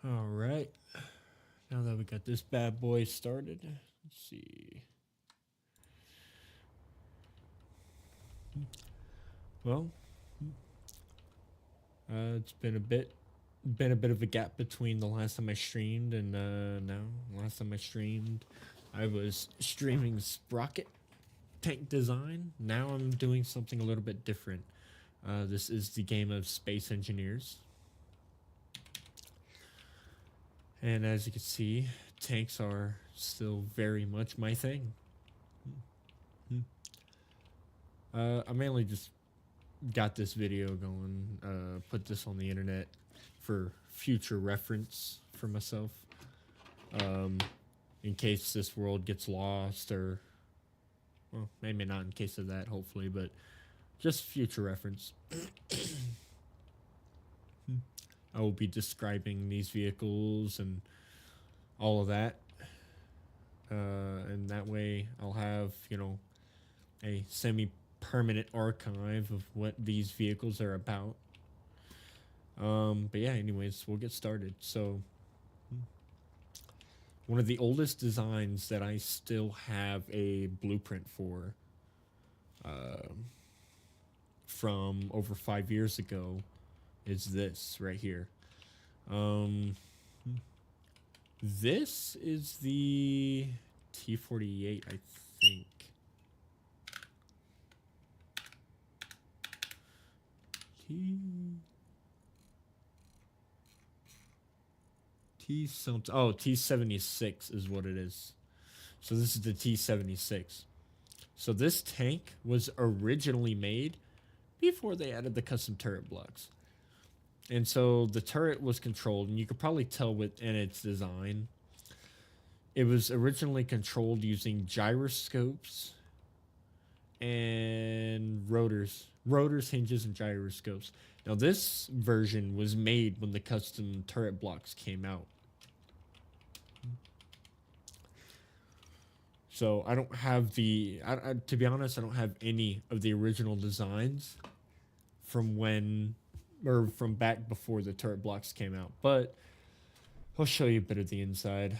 All right. Now that we got this bad boy started, let's see. Well, it's been a bit of a gap between the last time I streamed and now. Last time I streamed, I was streaming Sprocket tank design. Now I'm doing something a little bit different. This is the game of Space Engineers, and as you can see, tanks are still very much my thing. I mainly just got this video going, put this on the internet for future reference for myself, um, in case this world gets lost, or, well, maybe not in case of that, hopefully, but just future reference. I will be describing these vehicles and all of that, and that way I'll have, a semi permanent archive of what these vehicles are about. But yeah, anyways, we'll get started. So, one of the oldest designs that I still have a blueprint for, um, from over 5 years ago, is this right here. Um, this is the T-48, I think. T T something. Oh, T-76 is what it is. So this is the T-76. So this tank was originally made before they added the custom turret blocks. And so the turret was controlled, and you could probably tell within its design, it was originally controlled using gyroscopes and rotors, hinges, and gyroscopes. Now, this version was made when the custom turret blocks came out. So I don't have to be honest, I don't have any of the original designs from when, or from back before the turret blocks came out. But I'll show you a bit of the inside.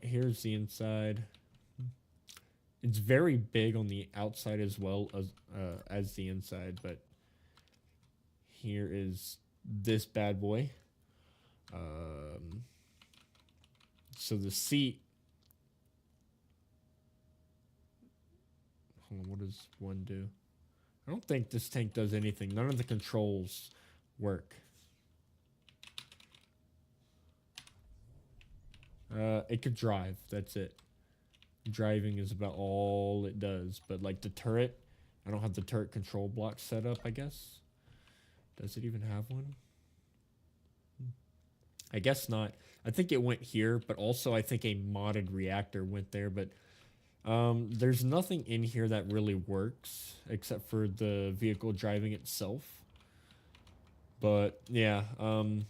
Here's the inside. It's very big on the outside as well as the inside, but here is this bad boy. Um, so the seat. Hold on, what does one do? I don't think this tank does anything. None of the controls work. It could drive. That's it. Driving is about all it does. But like the turret, I don't have the turret control block set up, I guess. Does it even have one? I guess not. I think it went here, but also I think a modded reactor went there. But there's nothing in here that really works except for the vehicle driving itself. But yeah, oh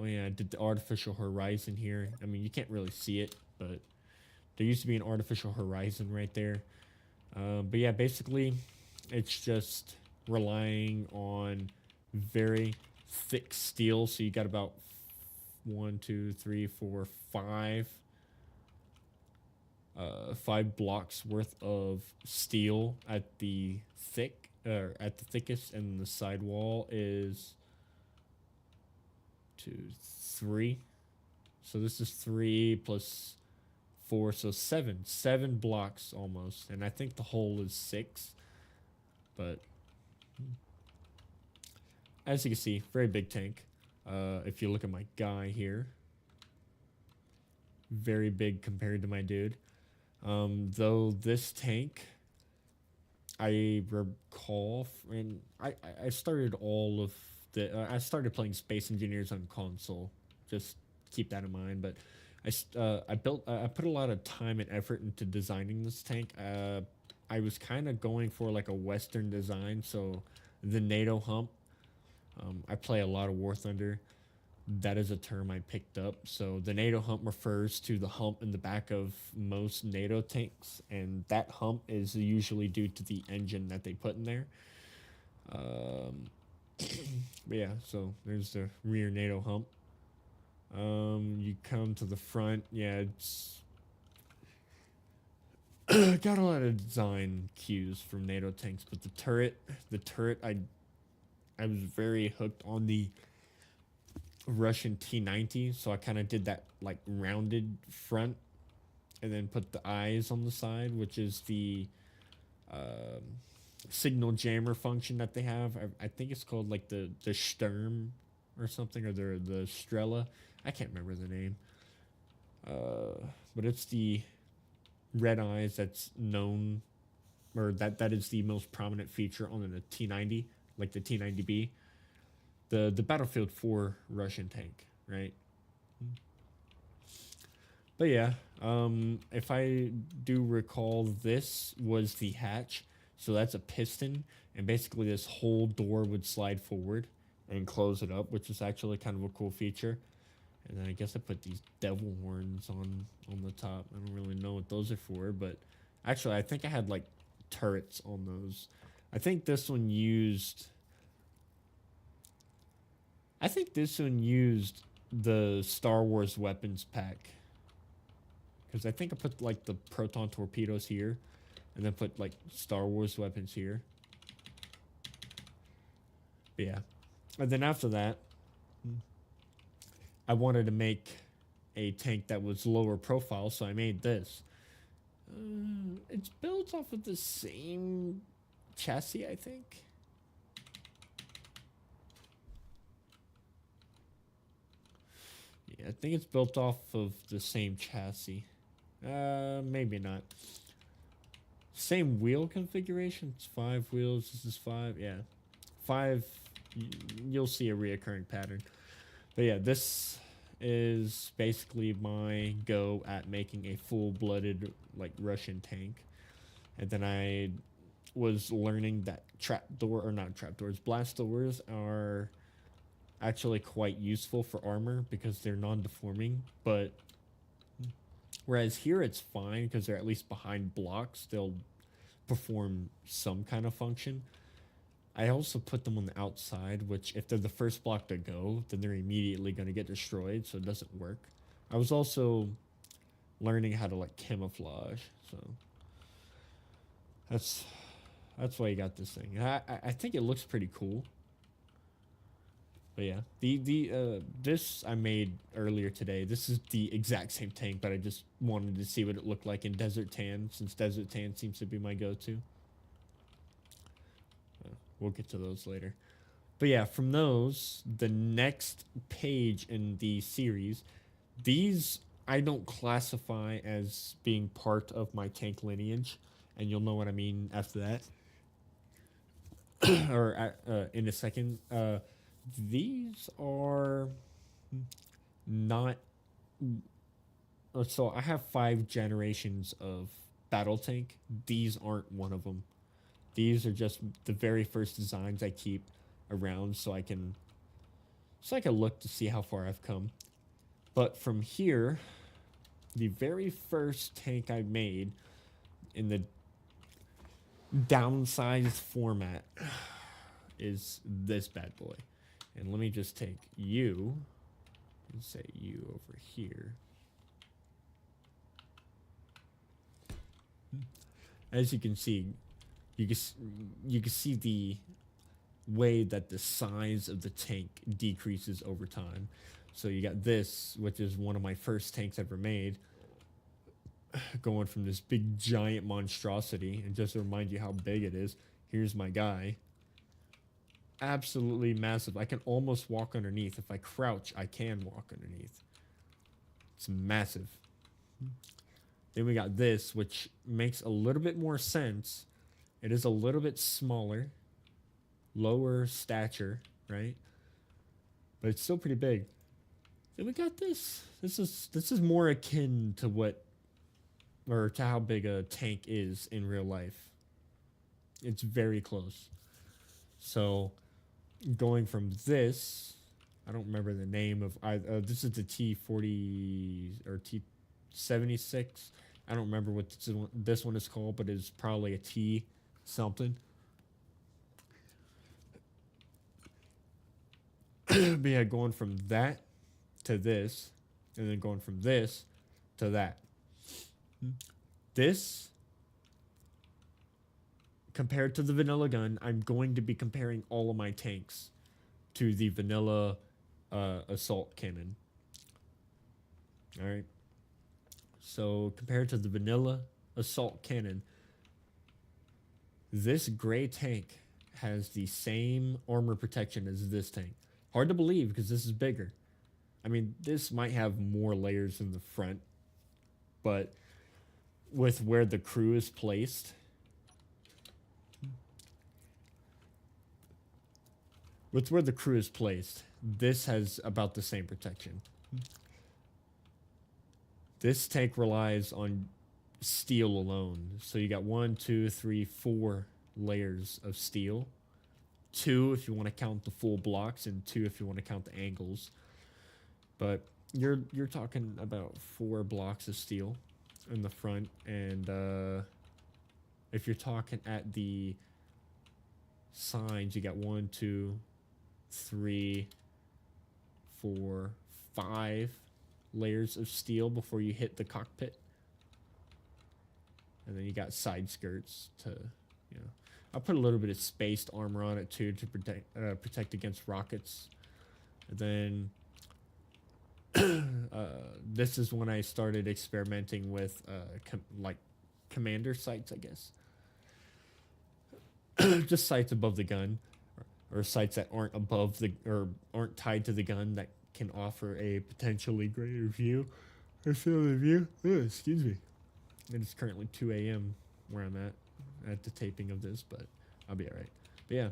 yeah, I did the artificial horizon here. I mean, you can't really see it, but there used to be an artificial horizon right there. But yeah, basically, it's just relying on very thick steel. So you got about one, two, three, four, five blocks worth of steel at the at the thickest, and the sidewall is two, three. So this is three plus four, so seven blocks almost, and I think the hole is six. But as you can see, very big tank. If you look at my guy here, very big compared to my dude. Though this tank, I recall, and I started all of I started playing Space Engineers on console. Just keep that in mind. But I put a lot of time and effort into designing this tank. I was kind of going for like a Western design, so the NATO hump. I play a lot of War Thunder. That is a term I picked up. So the NATO hump refers to the hump in the back of most NATO tanks, and that hump is usually due to the engine that they put in there. Um, but yeah, so there's the rear NATO hump. You come to the front. Yeah, it's got a lot of design cues from NATO tanks, but the turret, I was very hooked on the Russian T90, so I kind of did that like rounded front, and then put the eyes on the side, which is the um, signal jammer function that they have. I think it's called like the Sturm or something, or the Strela. I can't remember the name. But it's the red eyes that's known, or that is the most prominent feature on the T90, like the T90B, the Battlefield 4 Russian tank, right? But yeah, if I do recall, this was the hatch. So that's a piston, and basically this whole door would slide forward and close it up, which is actually kind of a cool feature. And then I guess I put these devil horns on the top. I don't really know what those are for, but actually I think I had like turrets on those. I think this one used. I think this one used the Star Wars weapons pack, because I think I put like the proton torpedoes here, and then put like Star Wars weapons here. But yeah, and then after that, I wanted to make a tank that was lower profile, so I made this. It's built off of the same chassis, I think. Yeah, I think it's built off of the same chassis. Maybe not. Same wheel configuration. It's 5 wheels. This is 5. Yeah, 5. You'll see a reoccurring pattern. But yeah, this is basically my go at making a full-blooded like Russian tank. And then I was learning that trapdoor, or not trapdoors, blast doors are actually quite useful for armor because they're non-deforming. But whereas here it's fine because they're at least behind blocks, they'll perform some kind of function. I also put them on the outside, which if they're the first block to go, then they're immediately going to get destroyed, so it doesn't work. I was also learning how to like camouflage, so that's that's why you got this thing. I think it looks pretty cool. But yeah, the this I made earlier today. This is the exact same tank, but I just wanted to see what it looked like in Desert Tan, since Desert Tan seems to be my go-to. We'll get to those later. But yeah, from those, the next page in the series, these I don't classify as being part of my tank lineage, and you'll know what I mean after that, or in a second. These are not. So I have 5 generations of battle tank. These aren't one of them. These are just the very first designs I keep around, so I can look to see how far I've come. But from here, the very first tank I made in the downsized format is this bad boy. And let me just take you and say you over here. As you can see, you can you can see the way that the size of the tank decreases over time. So you got this, which is one of my first tanks ever made, going from this big giant monstrosity. And just to remind you how big it is, here's my guy. Absolutely massive. I can almost walk underneath. If I crouch, I can walk underneath. It's massive. Then we got this, which makes a little bit more sense. It is a little bit smaller, lower stature, right? But it's still pretty big. Then we got this. This is more akin to what, or to how big a tank is in real life. It's very close. So going from this, I don't remember the name of. This is the T40 or T76. I don't remember what this one is called, but it's probably a T something. But yeah, going from that to this, and then going from this to that. This, compared to the vanilla gun, I'm going to be comparing all of my tanks to the vanilla assault cannon. All right. So compared to the vanilla assault cannon, this gray tank has the same armor protection as this tank. Hard to believe because this is bigger. I mean, this might have more layers in the front, but with where the crew is placed, this has about the same protection. This tank relies on steel alone. So you got 1, 2, 3, 4 layers of steel. 2 if you want to count the full blocks, and 2 if you want to count the angles. But you're talking about 4 blocks of steel in the front, and if you're talking at the sides, you got 1, 2, 3, 4, 5 layers of steel before you hit the cockpit. And then you got side skirts to, I'll put a little bit of spaced armor on it too to protect against rockets. And then this is when I started experimenting with like commander sights, I guess. Just sights above the gun, or sights that aren't above the, or aren't tied to the gun, that can offer a potentially greater view or field of view. Excuse me. It is currently 2 a.m. where I'm at the taping of this, but I'll be all right. But yeah,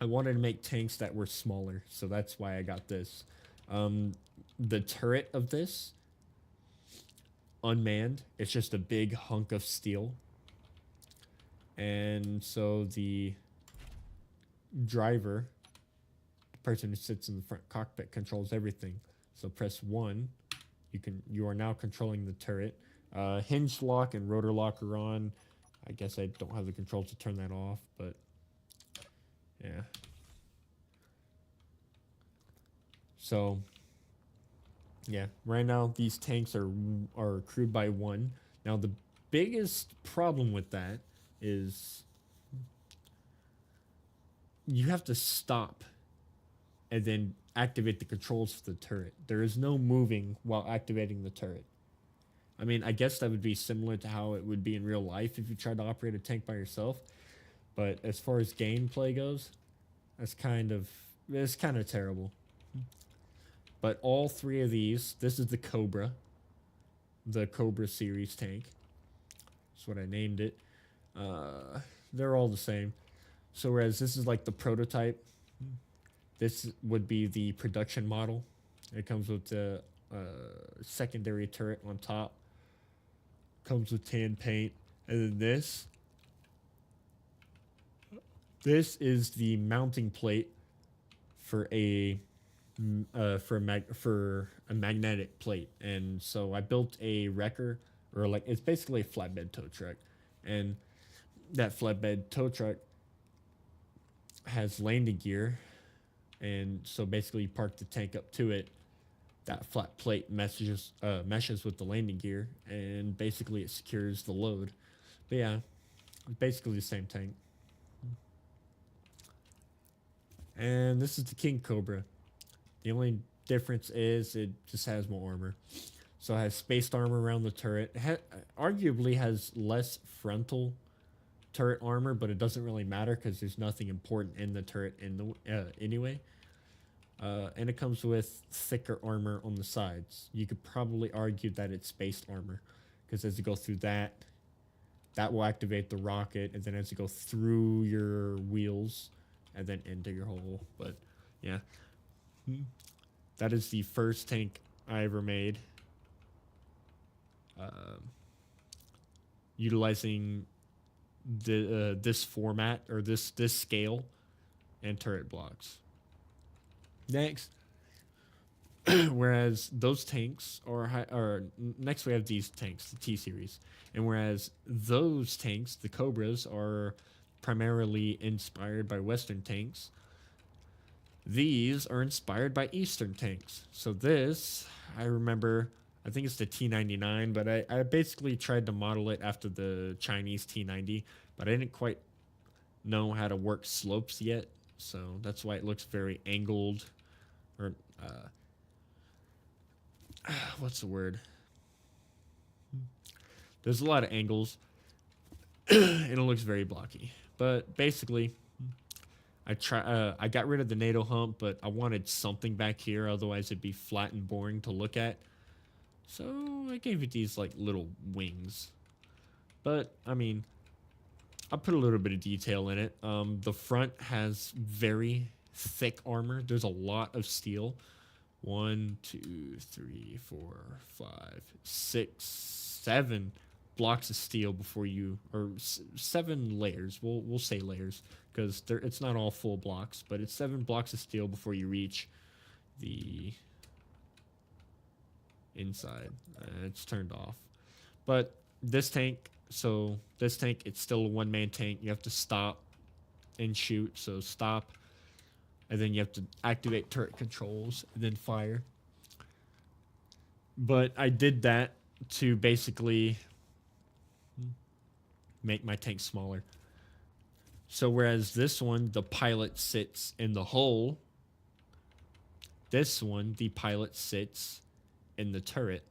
I wanted to make tanks that were smaller, so that's why I got this. The turret of this, unmanned, it's just a big hunk of steel. And so the driver, the person who sits in the front cockpit, controls everything. So press 1, you are now controlling the turret. Hinge lock and rotor lock are on. I guess I don't have the controls to turn that off, but yeah. So yeah, right now these tanks are crewed by 1. Now the biggest problem with that is you have to stop and then activate the controls for the turret. There is no moving while activating the turret. I mean, I guess that would be similar to how it would be in real life if you tried to operate a tank by yourself. But as far as gameplay goes, it's kind of terrible. But all 3 of these, this is the Cobra series tank. That's what I named it. They're all the same. So whereas this is like the prototype, this would be the production model. It comes with the secondary turret on top. Comes with tan paint. And then this is the mounting plate for a magnetic plate. And so I built a wrecker, or like, it's basically a flatbed tow truck. And that flatbed tow truck has landing gear, and so basically you park the tank up to it. That flat plate meshes with the landing gear, and basically it secures the load. But yeah, basically the same tank. And this is the King Cobra. The only difference is it just has more armor. So it has spaced armor around the turret. It arguably has less frontal turret armor, but it doesn't really matter because there's nothing important in the turret anyway. And it comes with thicker armor on the sides. You could probably argue that it's spaced armor, because as you go through that will activate the rocket, and then as you go through your wheels and then into your hole. But yeah, that is the first tank I ever made, utilizing this format, or this scale and turret blocks. Next, whereas those tanks next we have these tanks, the T series, and whereas those tanks, the Cobras, are primarily inspired by Western tanks, These are inspired by Eastern tanks. So this, I remember, I think it's the T99, but I basically tried to model it after the Chinese T90, but I didn't quite know how to work slopes yet. So that's why it looks very angled, or what's the word? There's a lot of angles, and it looks very blocky. But basically, I got rid of the NATO hump, but I wanted something back here, otherwise it'd be flat and boring to look at. So I gave it these like little wings. But I mean, I put a little bit of detail in it. The front has very thick armor. There's a lot of steel. 1, 2, 3, 4, 5, 6, 7 blocks of steel before you, or 7 layers. We'll say layers because it's not all full blocks, but it's 7 blocks of steel before you reach the inside. It's turned off. But this tank, it's still a one-man tank. You have to stop and shoot. So stop, and then you have to activate turret controls and then fire. But I did that to basically make my tank smaller. So whereas this one, the pilot sits in the hull, this one, the pilot sits in the turret.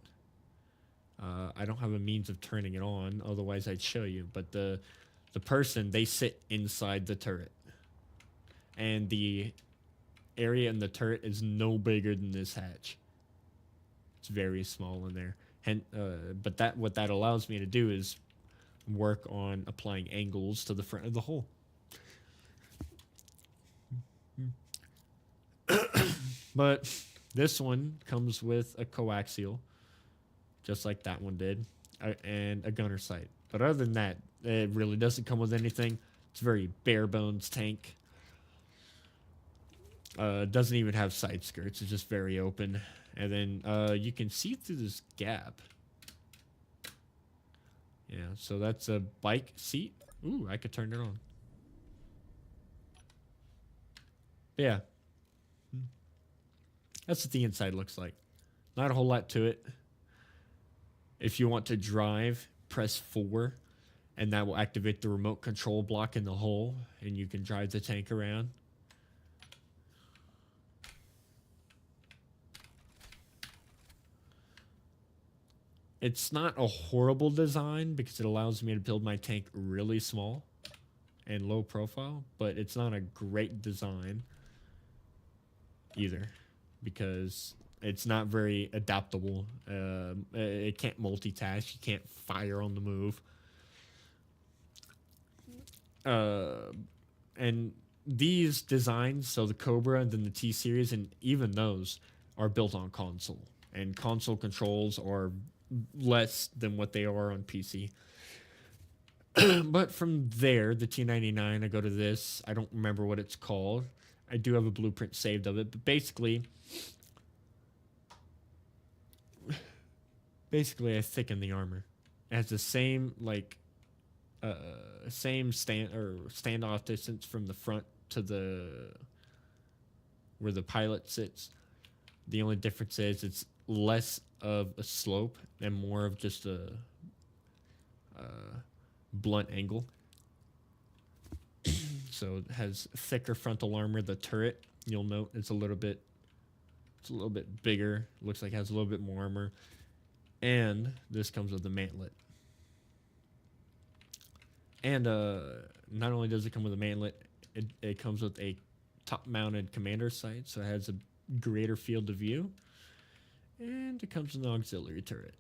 I don't have a means of turning it on, otherwise I'd show you. But the person, they sit inside the turret. And the area in the turret is no bigger than this hatch. It's very small in there. But what that allows me to do is work on applying angles to the front of the hull. But this one comes with a coaxial, just like that one did, and a gunner sight. But other than that, it really doesn't come with anything. It's a very bare bones tank. Doesn't even have side skirts. It's just very open. And then you can see through this gap. Yeah, so that's a bike seat. Ooh, I could turn it on. Yeah. That's what the inside looks like. Not a whole lot to it. If you want to drive, press 4, and that will activate the remote control block in the hull, and you can drive the tank around. It's not a horrible design because it allows me to build my tank really small and low profile, but it's not a great design either because it's not very adaptable. It can't multitask. You can't fire on the move. And these designs, so the Cobra and then the T-Series, and even those are built on console. And console controls are less than what they are on PC. But from there, the T99, I go to this. I don't remember what it's called. I do have a blueprint saved of it, but basically I thicken the armor. It has the same same standoff distance from the front to where the pilot sits. The only difference is it's less of a slope and more of just a blunt angle. So it has thicker frontal armor. The turret, you'll note, it's a little bit bigger. Looks like it has a little bit more armor. And this comes with the mantlet. And not only does it come with a mantlet, it comes with a top-mounted commander sight, so it has a greater field of view. And it comes with an auxiliary turret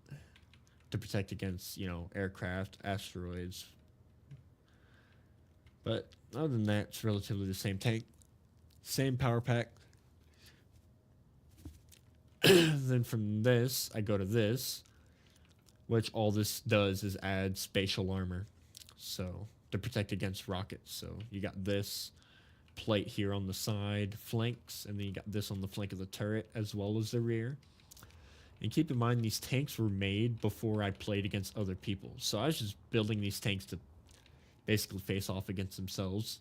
to protect against, aircraft, asteroids. But other than that, it's relatively the same tank. Same power pack. Then from this, I go to this, which all this does is add spatial armor. So, to protect against rockets. So, you got this plate here on the side flanks, and then you got this on the flank of the turret, as well as the rear. And keep in mind, these tanks were made before I played against other people. So, I was just building these tanks to basically face off against themselves.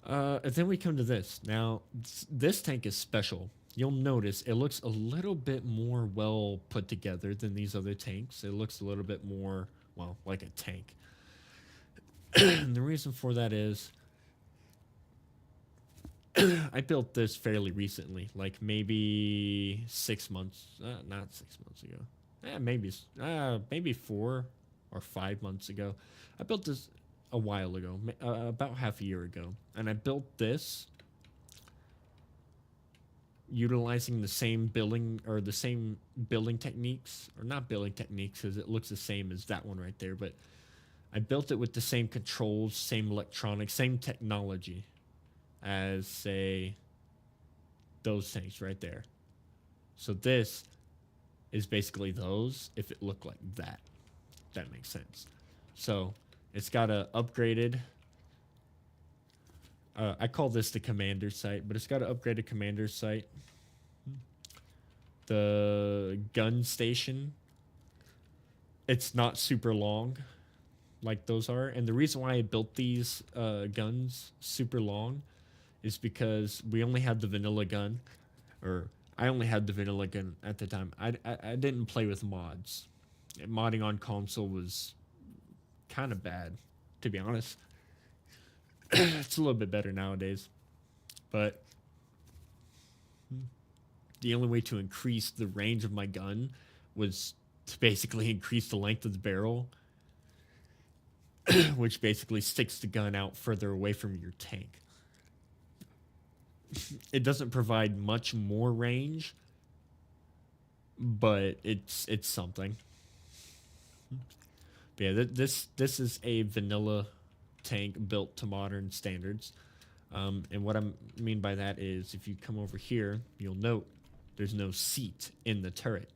And then we come to this. Now, this tank is special. You'll notice it looks a little bit more well put together than these other tanks. It looks a little bit more, well, like a tank. And the reason for that is I built this fairly recently, like maybe 6 months, not 6 months ago. Maybe 4 or 5 months ago. I built this a while ago, about half a year ago, and I built this utilizing the same building techniques, or not building techniques because it looks the same as that one right there, but I built it with the same controls, same electronics, same technology as, say, those things right there. So this is basically those if it looked like that. That makes sense. So it's got a upgraded, I call this the commander sight, but it's got an upgraded commander sight. The gun station, it's not super long like those are. And the reason why I built these guns super long is because we only had the vanilla gun, or I only had the vanilla gun at the time. I didn't play with mods. Modding on console was kind of bad, to be honest. It's a little bit better nowadays, but the only way to increase the range of my gun was to basically increase the length of the barrel, which basically sticks the gun out further away from your tank. It doesn't provide much more range, but it's something. But yeah, this is a vanilla tank built to modern standards. And what I mean by that is, if you come over here, you'll note there's no seat in the turret,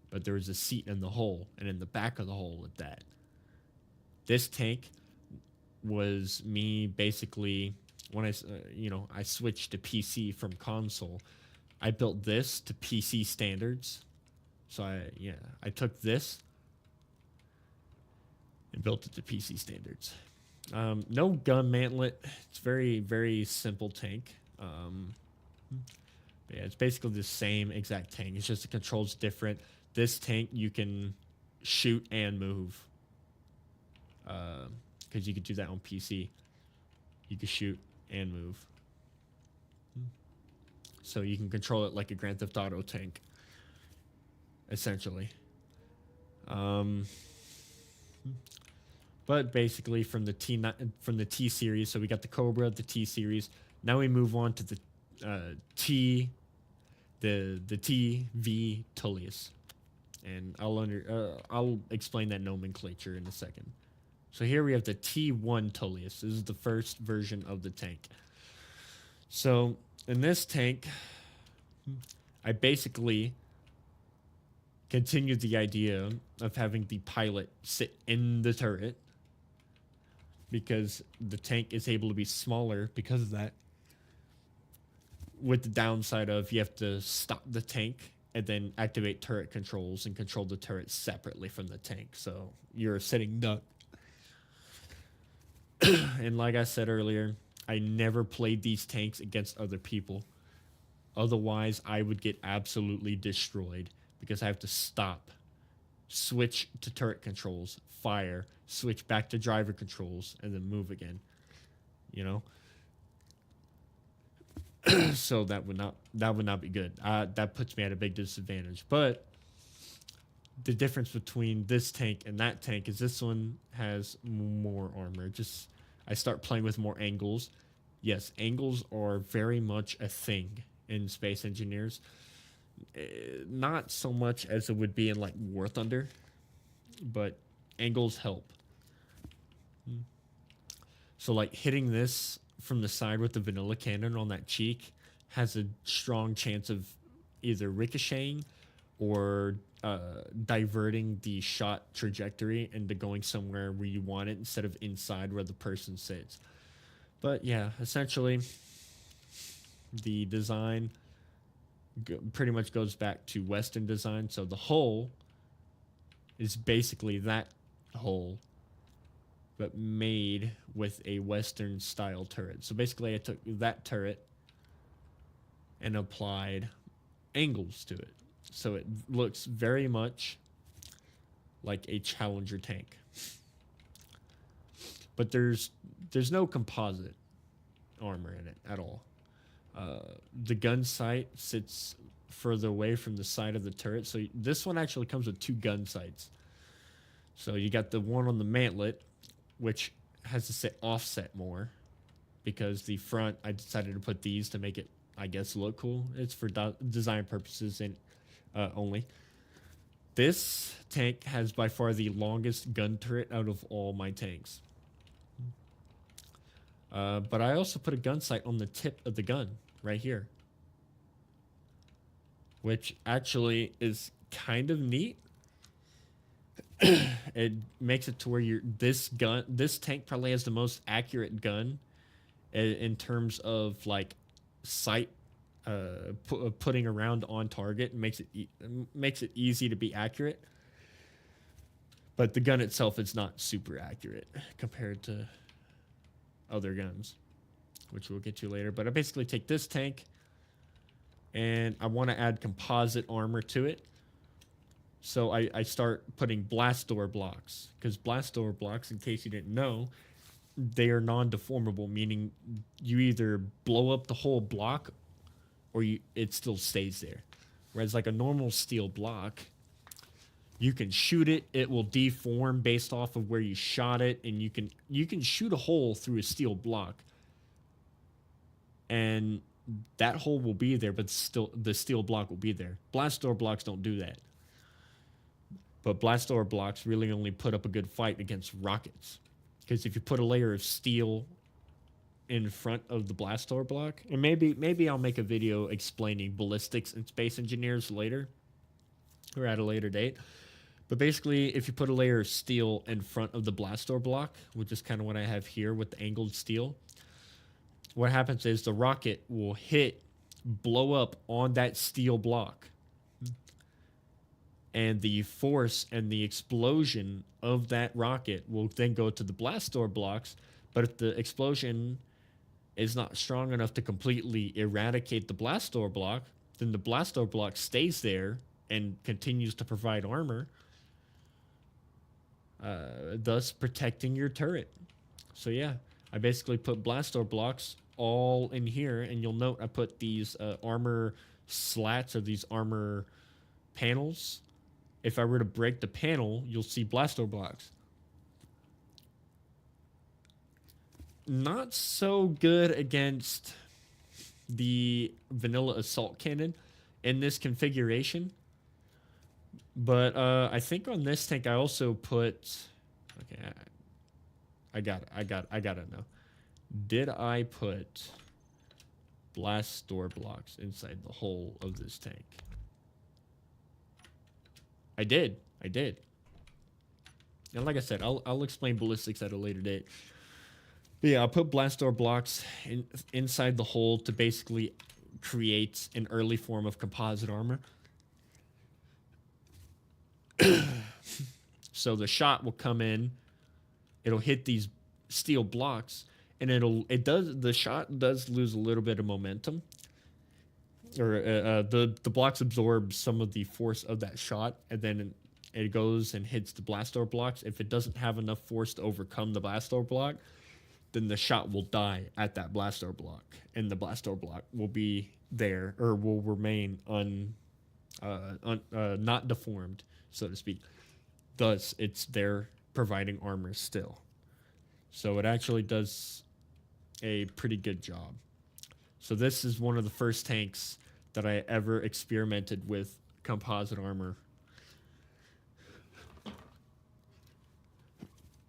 but there is a seat in the hull, and in the back of the hull at that. This tank was me basically, when I switched to PC from console, I built this to PC standards. So I took this and built it to PC standards. No gun mantlet. It's very, very simple tank. Yeah, it's basically the same exact tank. It's just the controls different. This tank you can shoot and move, because you could do that on PC. You can shoot and move, so you can control it like a Grand Theft Auto tank, essentially. But basically, from the T series, so we got the Cobra, the T series. Now we move on to the TV Tullius, and I'll explain that nomenclature in a second. So here we have the T1 Tullius. This is the first version of the tank. So in this tank, I basically continued the idea of having the pilot sit in the turret, because the tank is able to be smaller because of that, with the downside of you have to stop the tank and then activate turret controls and control the turret separately from the tank. So you're a sitting duck. And like I said earlier, I never played these tanks against other people. Otherwise, I would get absolutely destroyed, because I have to stop, switch to turret controls, fire, switch back to driver controls, and then move again. You know? So that would not be good. That puts me at a big disadvantage. But the difference between this tank and that tank is this one has more armor. Just, I start playing with more angles. Yes, angles are very much a thing in Space Engineers. Not so much as it would be in like War Thunder, but angles help. So like hitting this from the side with the vanilla cannon on that cheek has a strong chance of either ricocheting or diverting the shot trajectory into going somewhere where you want it instead of inside where the person sits. But yeah, essentially the design pretty much goes back to Western design. So the hull is basically that hull, but made with a Western style turret. So basically, I took that turret and applied angles to it. So it looks very much like a Challenger tank. But there's no composite armor in it at all. The gun sight sits further away from the side of the turret. So this one actually comes with two gun sights. So you got the one on the mantlet, which has to sit offset more, because the front, I decided to put these to make it, I guess, look cool. It's for design purposes and only. This tank has by far the longest gun turret out of all my tanks. But I also put a gun sight on the tip of the gun right here, which actually is kind of neat. It makes it to where this tank probably has the most accurate gun in terms of like sight, putting around on target. Makes it easy to be accurate. But the gun itself is not super accurate compared to other guns, which we'll get to later. But I basically take this tank and I want to add composite armor to it. So I start putting blast door blocks, because blast door blocks, in case you didn't know, they are non-deformable, meaning you either blow up the whole block or it still stays there. Whereas like a normal steel block, you can shoot it, it will deform based off of where you shot it, and you can shoot a hole through a steel block, and that hole will be there, but still the steel block will be there. Blast door blocks don't do that. But blast door blocks really only put up a good fight against rockets. Because if you put a layer of steel in front of the blast door block, and maybe I'll make a video explaining ballistics and space engineers later, or at a later date. But basically, if you put a layer of steel in front of the blast door block, which is kind of what I have here with the angled steel, what happens is the rocket will blow up on that steel block. And the force and the explosion of that rocket will then go to the blast door blocks. But if the explosion is not strong enough to completely eradicate the blast door block, then the blast door block stays there and continues to provide armor, thus protecting your turret. So yeah, I basically put blast door blocks all in here, and you'll note I put these armor slats, or these armor panels. If I were to break the panel, you'll see blast door blocks. Not so good against the vanilla assault cannon in this configuration. But I think on this tank I also put... Okay, I gotta know. Did I put blast door blocks inside the hull of this tank? I did. And like I said, I'll explain ballistics at a later date. But yeah, I'll put blast door blocks inside the hull to basically create an early form of composite armor. So the shot will come in, it'll hit these steel blocks, and the shot does lose a little bit of momentum. Or the blocks absorb some of the force of that shot, and then it goes and hits the blast door blocks. If it doesn't have enough force to overcome the blast door block, then the shot will die at that blast door block, and the blast door block will be there, or will remain not deformed, so to speak. Thus, it's there providing armor still. So it actually does a pretty good job. So this is one of the first tanks that I ever experimented with composite armor.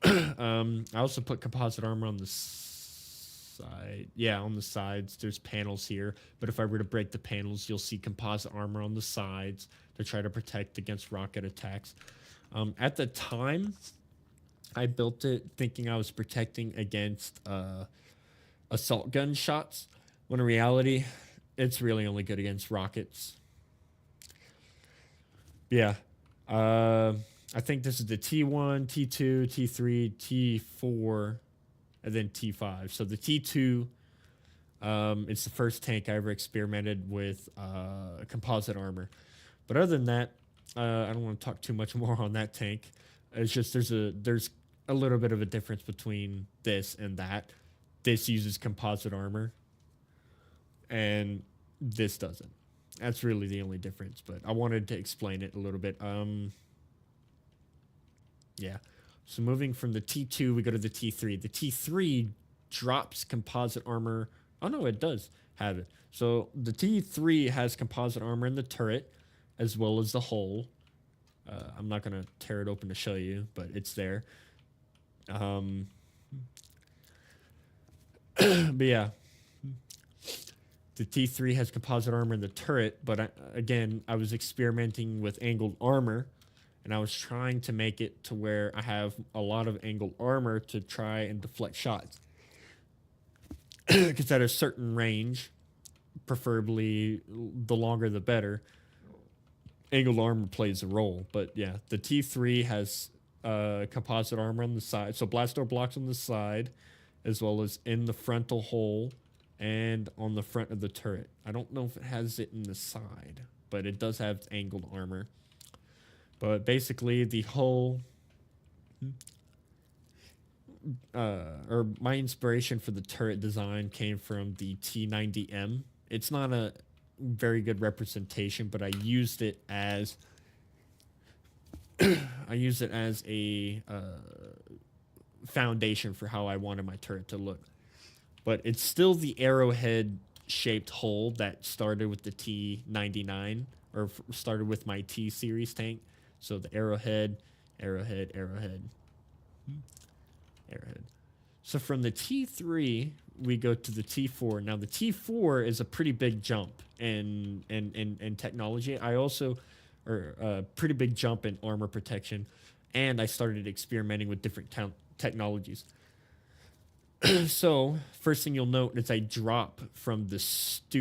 I also put composite armor on the side. Yeah, on the sides. There's panels here. But if I were to break the panels, you'll see composite armor on the sides to try to protect against rocket attacks. At the time, I built it thinking I was protecting against assault gun shots, when in reality, it's really only good against rockets. Yeah. I think this is the T1, T2, T3, T4, and then T5. So the T2, it's the first tank I ever experimented with composite armor. But other than that, I don't want to talk too much more on that tank. It's just there's a little bit of a difference between this and that. This uses composite armor, and this doesn't. That's really the only difference. But I wanted to explain it a little bit. Yeah. So moving from the T2, we go to the T3. The T3 drops composite armor. Oh no, it does have it. So the T3 has composite armor in the turret, as well as the hull. I'm not gonna tear it open to show you, but it's there. But yeah, the T3 has composite armor in the turret, but again, I was experimenting with angled armor, and I was trying to make it to where I have a lot of angled armor to try and deflect shots. Because at a certain range, preferably the longer the better, angled armor plays a role. But yeah, the T3 has composite armor on the side, so blast door blocks on the side, as well as in the frontal hole and on the front of the turret. I don't know if it has it in the side, but it does have angled armor. But basically, the hull, or my inspiration for the turret design came from the T90M. It's not a very good representation, but I used it as a foundation for how I wanted my turret to look. But it's still the arrowhead shaped hull that started with the T99, or started with my T series tank. So the arrowhead, arrowhead, arrowhead, arrowhead. So from the T3, we go to the T4. Now the T4 is a pretty big jump in technology. I also, or a pretty big jump in armor protection, and I started experimenting with different technologies. So first thing you'll note is I drop from the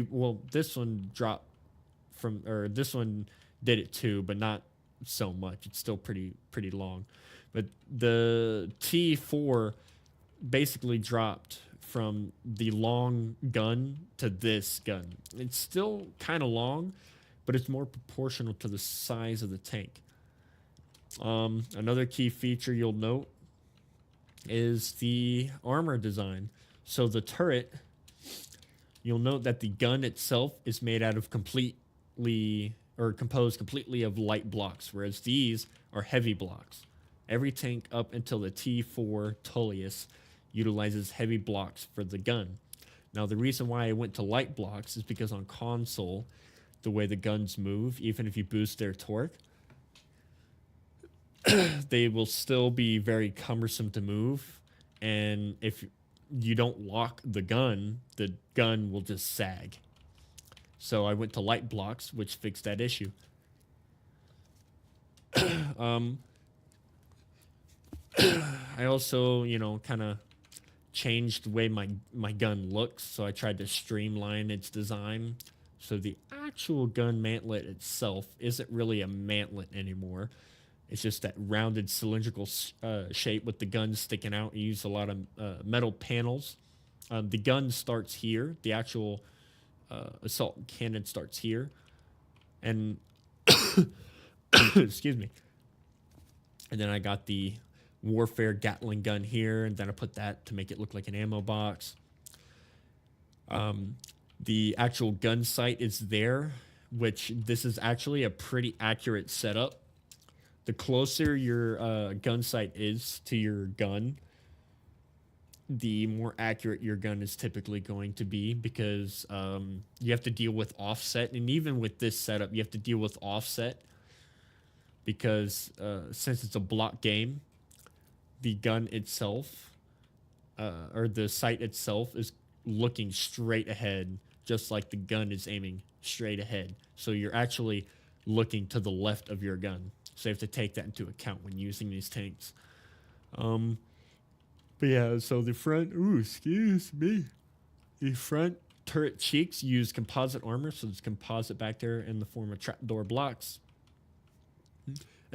well, this one dropped from, or this one did it too, but not so much. It's still pretty long. But the T4 basically dropped from the long gun to this gun. It's still kind of long, but it's more proportional to the size of the tank. Another key feature you'll note is the armor design. So the turret, you'll note that the gun itself is made out of composed completely of light blocks, whereas these are heavy blocks. Every tank up until the T4 Tullius utilizes heavy blocks for the gun. Now, the reason why I went to light blocks is because on console, the way the guns move, even if you boost their torque, they will still be very cumbersome to move. And if you don't lock the gun will just sag. So I went to light blocks, which fixed that issue. I also, kind of changed the way my gun looks. So I tried to streamline its design. So the actual gun mantlet itself isn't really a mantlet anymore. It's just that rounded cylindrical shape with the gun sticking out. You use a lot of metal panels. The gun starts here. The actual assault cannon starts here. And excuse me. And then I got the Warfare Gatling gun here, and then I put that to make it look like an ammo box. The actual gun sight is there, which this is actually a pretty accurate setup. The closer your gun sight is to your gun, the more accurate your gun is typically going to be, because you have to deal with offset. And even with this setup, you have to deal with offset because since it's a block game, the gun itself, or the sight itself, is looking straight ahead, just like the gun is aiming straight ahead. So you're actually looking to the left of your gun. So you have to take that into account when using these tanks. But yeah, so the front, the front turret cheeks use composite armor, so there's composite back there in the form of trapdoor blocks.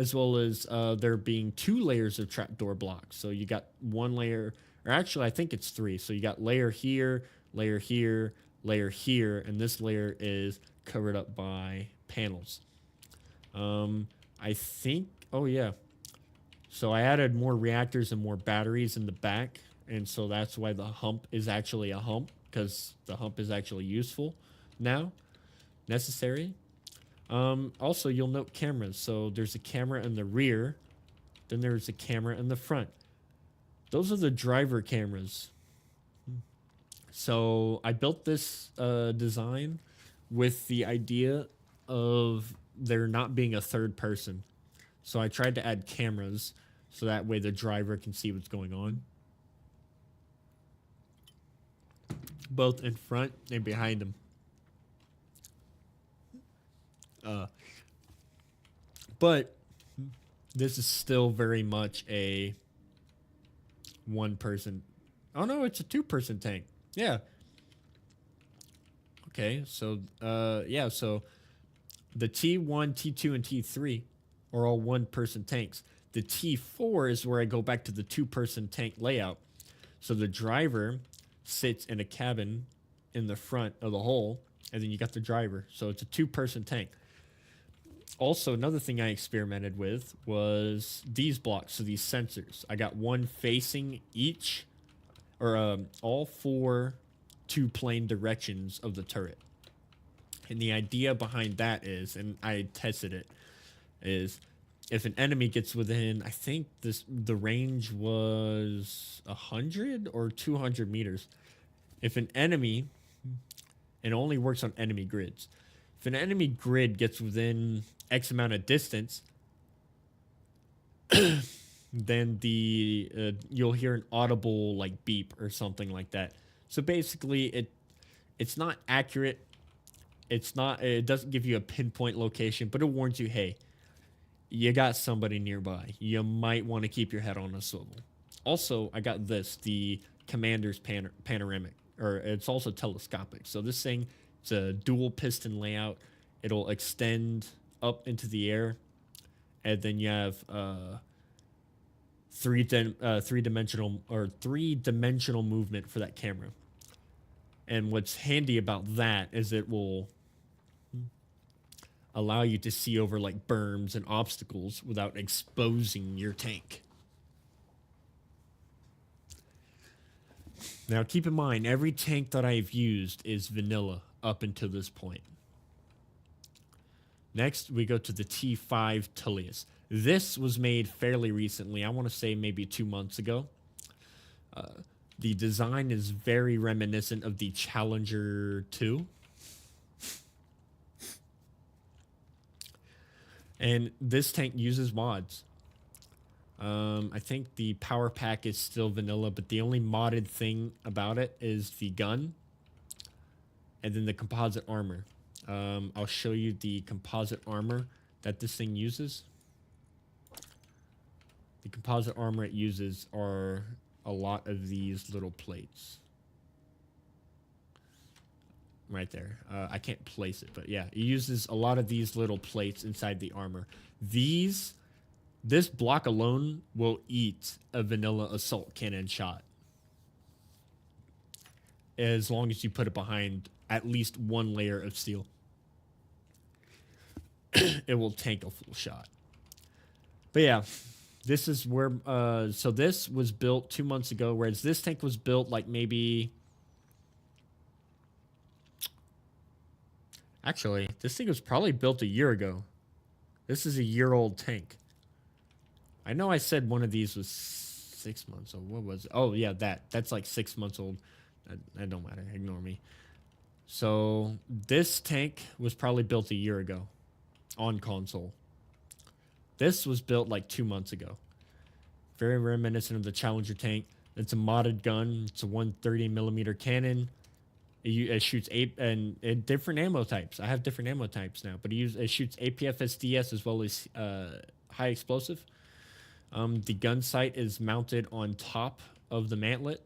as well as there being 2 layers of trapdoor blocks. So you got 1 layer, or actually I think it's 3. So you got layer here, layer here, layer here, and this layer is covered up by panels. I think, oh yeah. So I added more reactors and more batteries in the back, and so that's why the hump is actually a hump, because the hump is actually useful now, necessary. Also, you'll note cameras. So there's a camera in the rear, then there's a camera in the front. Those are the driver cameras. So I built this design with the idea of there not being a third person. So I tried to add cameras so that way the driver can see what's going on, both in front and behind him. But this is still very much a 1 person. Oh no, it's a 2 person tank. Yeah. Okay, so yeah, so the T1, T2, and T3 are all 1 person tanks. The T4 is where I go back to the 2 person tank layout. So the driver sits in a cabin in the front of the hull, and then you got the driver. So it's a 2 person tank. Also, another thing I experimented with was these blocks, so these sensors. I got one facing each, or all 4 2-plane directions of the turret. And the idea behind that is, and I tested it, is if an enemy gets within, I think the range was 100 or 200 meters. If an enemy, and it only works on enemy grids. If an enemy grid gets within X amount of distance, then you'll hear an audible like beep or something like that. So basically, it's not accurate. It doesn't give you a pinpoint location, but it warns you, hey, you got somebody nearby. You might want to keep your head on a swivel. Also, I got the commander's panoramic, or it's also telescopic. So this thing, it's a dual piston layout. It'll extend up into the air, and then you have three-dimensional movement for that camera. And what's handy about that is it will allow you to see over like berms and obstacles without exposing your tank. Now keep in mind, every tank that I've used is vanilla up until this point. Next, we go to the T5 Tullius. This was made fairly recently. I want to say maybe 2 months ago. The design is very reminiscent of the Challenger 2. And this tank uses mods. I think the power pack is still vanilla, but the only modded thing about it is the gun and then the composite armor. I'll show you the composite armor that this thing uses. The composite armor it uses are a lot of these little plates. Right there. I can't place it, but yeah, it uses a lot of these little plates inside the armor. This block alone will eat a vanilla assault cannon shot, as long as you put it behind at least 1 layer of steel. It will tank a full shot. But yeah, this is where so this was built 2 months ago, whereas this tank was built like maybe, actually, this thing was probably built a year ago. This is a year-old tank. I know I said one of these was 6 months old. What was it? Oh, yeah, that's like 6 months old. That don't matter. Ignore me. So this tank was probably built a year ago on console. This was built like 2 months ago. Very reminiscent of the Challenger tank. It's a modded gun. It's a 130mm cannon. It shoots different ammo types. I have different ammo types now, but it shoots APFSDS as well as high explosive. The gun sight is mounted on top of the mantlet,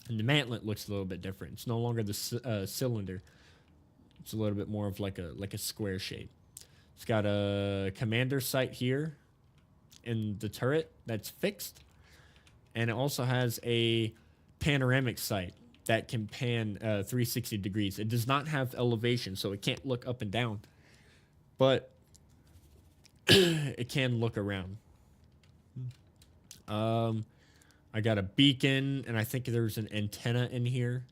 and the mantlet looks a little bit different. It's no longer the cylinder. It's a little bit more of like a square shape. It's got a commander sight here in the turret that's fixed. And it also has a panoramic sight that can pan 360 degrees. It does not have elevation, so it can't look up and down. But it can look around. I got a beacon, and I think there's an antenna in here.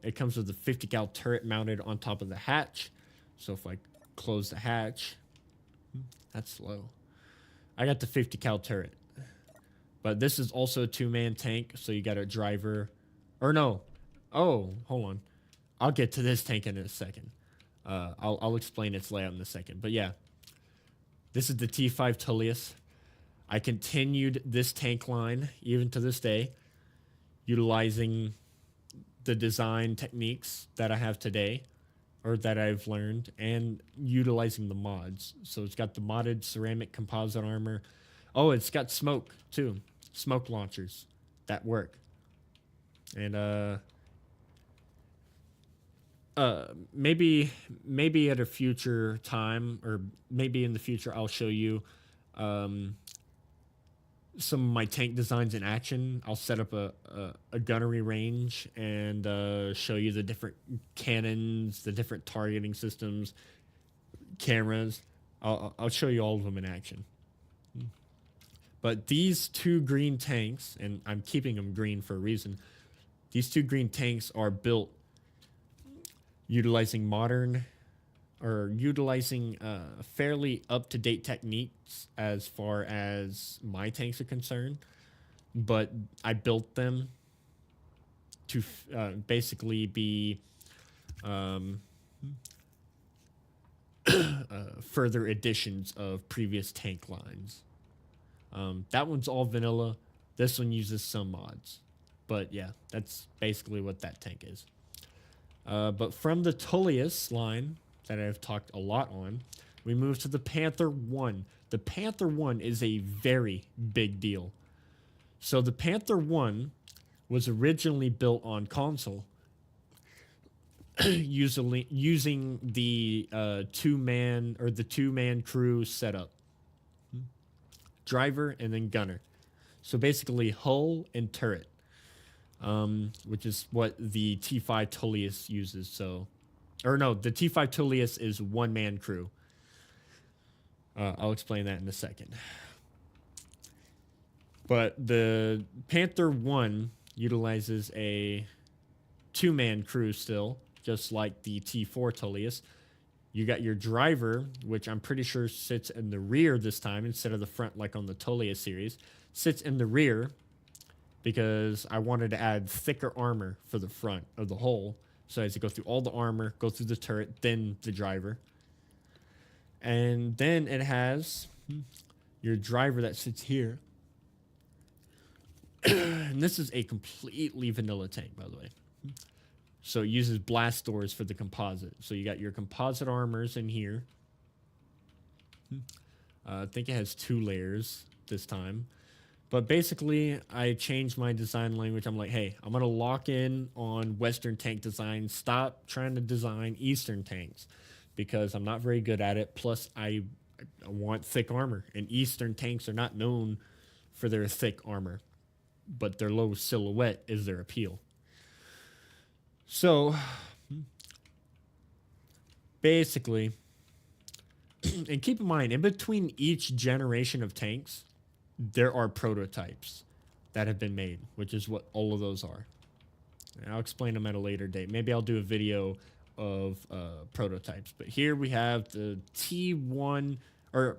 It comes with a 50 cal turret mounted on top of the hatch. So if I close the hatch, that's slow. I got the 50 cal turret. But this is also a 2-man tank, so you got a driver. Or no. Oh, hold on. I'll get to this tank in a second. I'll explain its layout in a second. But yeah, this is the T5 Tullius. I continued this tank line even to this day, utilizing the design techniques that I have today, or that I've learned, and utilizing the mods. So it's got the modded ceramic composite armor. Oh, it's got smoke too. Smoke launchers that work. And maybe at a future time, or maybe in the future, I'll show you some of my tank designs in action. I'll set up a gunnery range and show you the different cannons, the different targeting systems, cameras. I'll show you all of them in action. But these 2 green tanks, and I'm keeping them green for a reason, these 2 green tanks are built utilizing fairly up-to-date techniques as far as my tanks are concerned. But I built them to basically be further additions of previous tank lines. That one's all vanilla. This one uses some mods. But yeah, that's basically what that tank is. But from the Tullius line that I've talked a lot on, we move to the Panther 1. The Panther 1 is a very big deal. So the Panther 1 was originally built on console using the 2-man crew setup. Driver and then gunner. So basically hull and turret, which is what the T5 Tullius uses. The T5 Tullius is 1-man crew. I'll explain that in a second. But the Panther 1 utilizes a 2-man crew still, just like the T4 Tullius. You got your driver, which I'm pretty sure sits in the rear this time instead of the front like on the Tullius series. Sits in the rear because I wanted to add thicker armor for the front of the hull. So as you go through all the armor, go through the turret, then the driver. And then it has your driver that sits here. And this is a completely vanilla tank, by the way. So it uses blast doors for the composite. So you got your composite armors in here. I think it has 2 layers this time. But basically, I changed my design language. I'm like, hey, I'm going to lock in on Western tank design. Stop trying to design Eastern tanks because I'm not very good at it. Plus, I want thick armor. And Eastern tanks are not known for their thick armor. But their low silhouette is their appeal. So, basically, and keep in mind, in between each generation of tanks, there are prototypes that have been made, which is what all of those are. And I'll explain them at a later date. Maybe I'll do a video of prototypes. But here we have the T1, or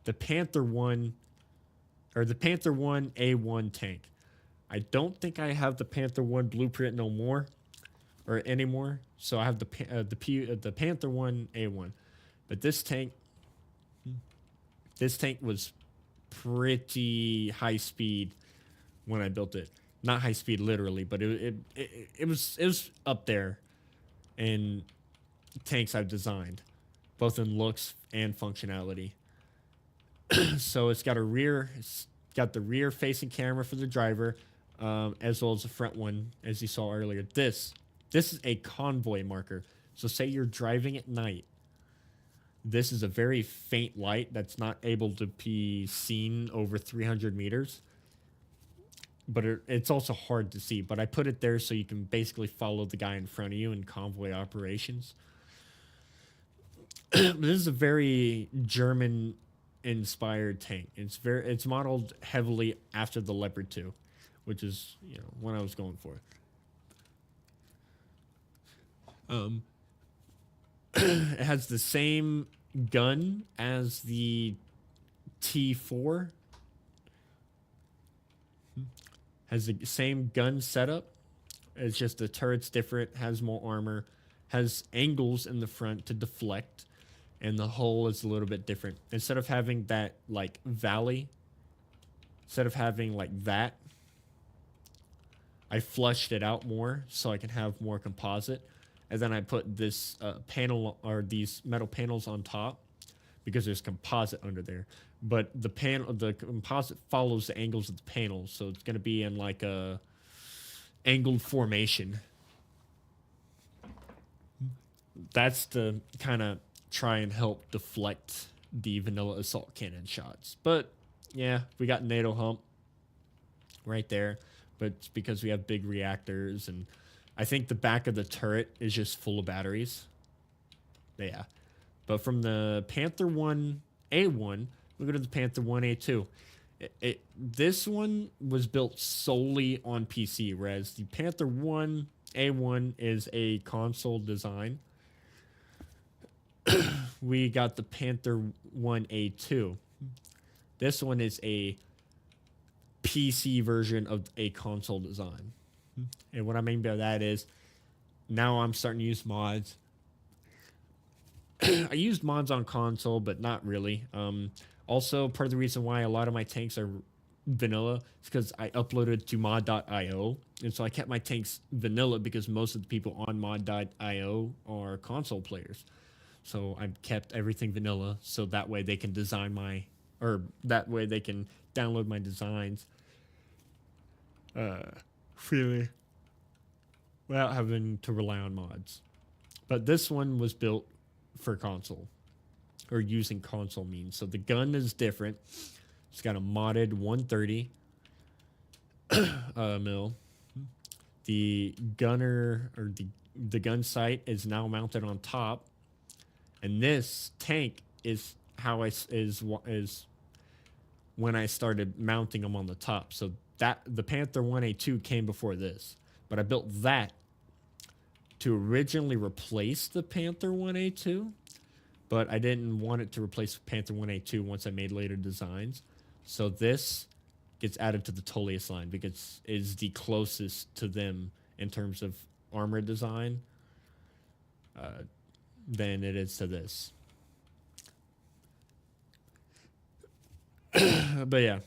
the Panther 1, or the Panther 1 A1 tank. I don't think I have the Panther 1 blueprint no more. Or anymore, so I have the Panther 1 A1, but this tank was pretty high speed when I built it. Not high speed literally, but it was up there in tanks I've designed, both in looks and functionality. So it's got the rear facing camera for the driver, as well as the front one, as you saw earlier. This is a convoy marker. So say you're driving at night. this is a very faint light that's not able to be seen over 300 meters. But it's also hard to see. But I put it there so you can basically follow the guy in front of you in convoy operations. This is a very German inspired tank. It's modeled heavily after the Leopard 2, which is, what I was going for. It has the same gun as the T4. Has the same gun setup. It's just the turret's different, has more armor, has angles in the front to deflect, and the hull is a little bit different. Instead of having that, like, valley, instead of having, like, that, I flushed it out more so I can have more composite. And then I put this panel, or these metal panels on top, because there's composite under there. But the composite follows the angles of the panels, so it's going to be in like a angled formation. That's to kind of try and help deflect the vanilla assault cannon shots. But yeah, we got NATO hump right there, but it's because we have big reactors, and I think the back of the turret is just full of batteries. Yeah. But from the Panther 1A1, we go to the Panther 1A2. This one was built solely on PC, whereas the Panther 1A1 is a console design. We got the Panther 1A2. This one is a PC version of a console design. And what I mean by that is, now I'm starting to use mods. I used mods on console, but not really. Also, part of the reason why a lot of my tanks are vanilla is because I uploaded to mod.io. And so I kept my tanks vanilla because most of the people on mod.io are console players. So I kept everything vanilla so that way they can that way they can download my designs freely without having to rely on mods. But this one was built for console, or using console means. So the gun is different. It's got a modded 130 mil. The gunner, or the gun sight, is now mounted on top, and this tank is how is when I started mounting them on the top. So that the Panther 1A2 came before this, but I built that to originally replace the Panther 1A2, but I didn't want it to replace Panther 1A2 once I made later designs. So this gets added to the Tullius line because it's the closest to them in terms of armor design than it is to this. But yeah.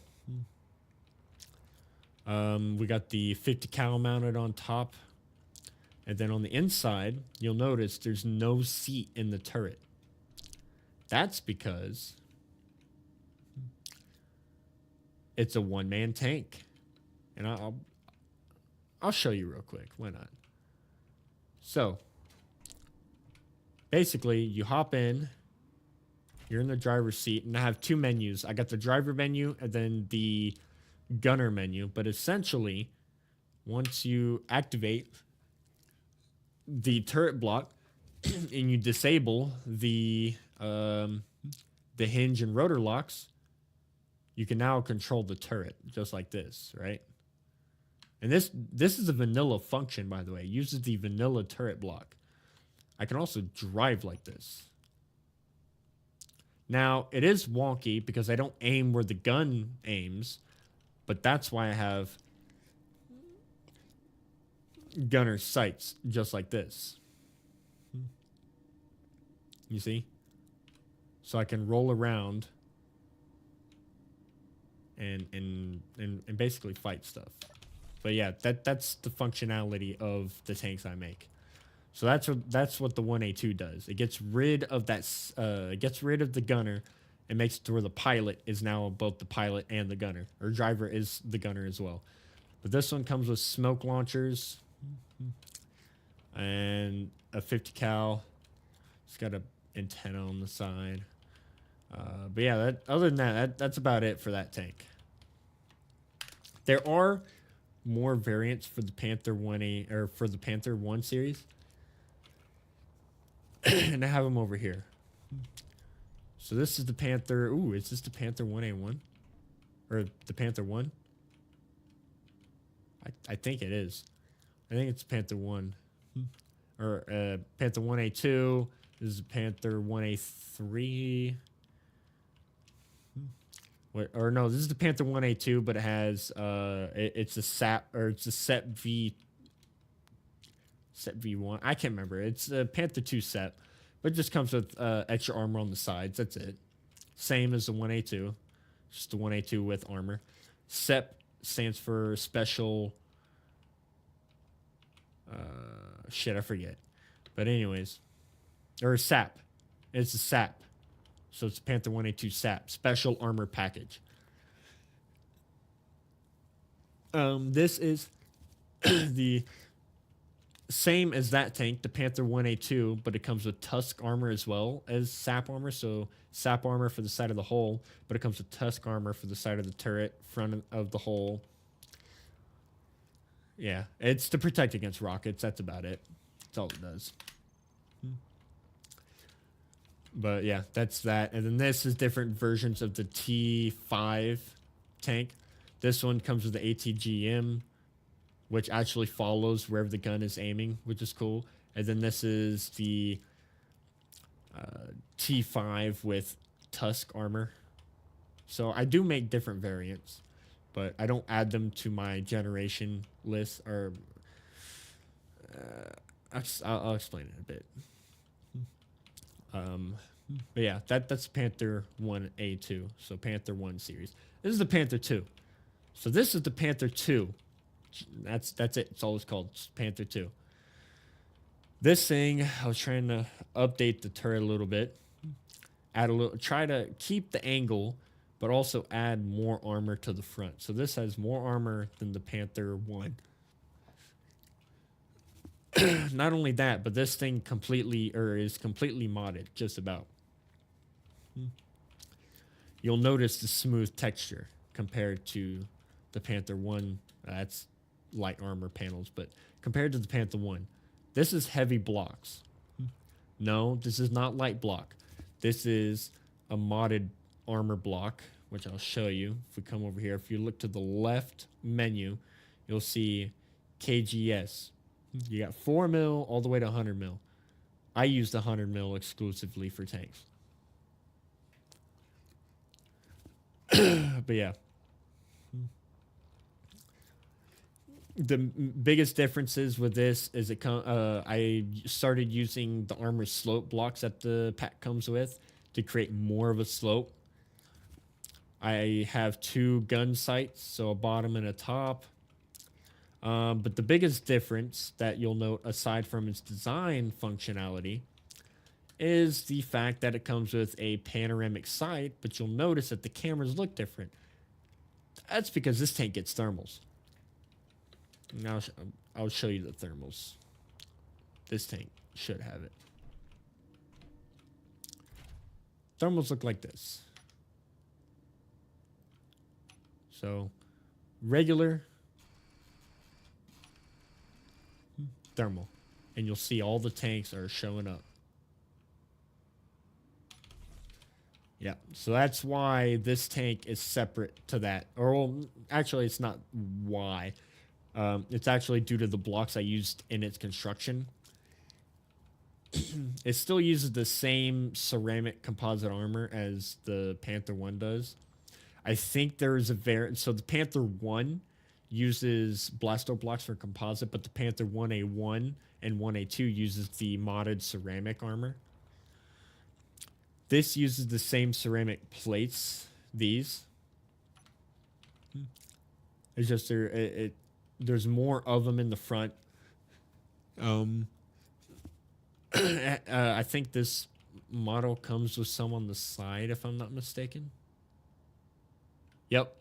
We got the 50 cal mounted on top. And then on the inside, you'll notice there's no seat in the turret. That's because it's a one-man tank. And I'll show you real quick. Why not? So, basically, you hop in. You're in the driver's seat. And I have two menus. I got the driver menu and then the gunner menu. But essentially, once you activate the turret block and you disable the hinge and rotor locks, you can now control the turret just like this, right? And this is a vanilla function, by the way. It uses the vanilla turret block. I can also drive like this. Now, it is wonky because I don't aim where the gun aims, but that's why I have gunner sights just like this. You see? So I can roll around and basically fight stuff. But yeah, that's the functionality of the tanks I make. So that's what the 1A2 does. It gets rid of that. It gets rid of the gunner and makes it to where the pilot is now both the pilot and the gunner, or driver is the gunner as well. But this one comes with smoke launchers and a 50 cal. It's got a antenna on the side. But yeah, other than that, that's about it for that tank. There are more variants for the Panther 1A or for the Panther 1 series. And I have them over here. So this is the Panther. Ooh, is this the Panther 1A1? Or the Panther 1? I think it is. I think it's Panther 1. Or Panther 1A2. This is Panther 1A3. Or no, this is the Panther 1A2, but it has it's a SAP, or it's a SEP V1. I can't remember. It's a Panther 2 SEP, but it just comes with extra armor on the sides. That's it. Same as the 1A2, just the 1A2 with armor. SEP stands for special. Shit, I forget. But anyways, or SAP. It's a SAP. So it's Panther 1A2 SAP, Special Armor Package. This is the same as that tank, the Panther 1A2, but it comes with Tusk armor as well as SAP armor. So SAP armor for the side of the hull, but it comes with Tusk armor for the side of the turret, front of the hull. Yeah, it's to protect against rockets. That's about it. That's all it does. But yeah, that's that. And then this is different versions of the T5 tank. This one comes with the ATGM, which actually follows wherever the gun is aiming, which is cool. And then this is the T5 with Tusk armor. So I do make different variants, but I don't add them to my generation list. Or I'll explain it a bit. But yeah, that's Panther 1A2. So Panther 1 series. This is the Panther 2. So this is the Panther 2. That's it. It's all it's called. It's Panther 2. This thing, I was trying to update the turret a little bit. Try to keep the angle, but also add more armor to the front. So this has more armor than the Panther 1. Not only that, but this thing is completely modded, just about. You'll notice the smooth texture compared to the Panther 1. That's light armor panels, but compared to the Panther 1, this is heavy blocks. No, this is not light block. This is a modded armor block, which I'll show you. If we come over here, if you look to the left menu, you'll see KGS. You got 4 mil all the way to 100 mil. I use the 100 mil exclusively for tanks. But yeah. The biggest differences with this is I started using the armor slope blocks that the pack comes with to create more of a slope. I have 2 gun sights, so a bottom and a top. But the biggest difference that you'll note, aside from its design functionality, is the fact that it comes with a panoramic sight, but you'll notice that the cameras look different. That's because this tank gets thermals. Now I'll show you the thermals. This tank should have it. Thermals look like this. So, regular, thermal, and you'll see all the tanks are showing up. Yeah, so that's why this tank is separate to that. Or, well, actually, it's not why. It's actually due to the blocks I used in its construction. It still uses the same ceramic composite armor as the Panther 1 does. I think there is a variant. So the Panther 1 uses Blasto blocks for composite, but the Panther 1A1 and 1A2 uses the modded ceramic armor. This uses the same ceramic plates, these. It's just there's more of them in the front. I think this model comes with some on the side, if I'm not mistaken. Yep.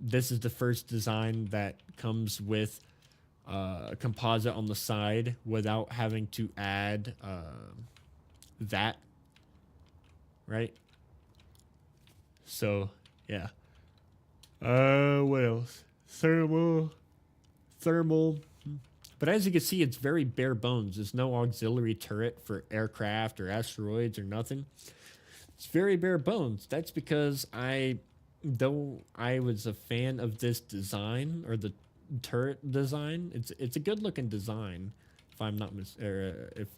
This is the first design that comes with a composite on the side without having to add that, right? So, yeah. What else? Thermal. But as you can see, it's very bare bones. There's no auxiliary turret for aircraft or asteroids or nothing. It's very bare bones. That's because though I was a fan of this design or the turret design, it's a good looking design. If I'm not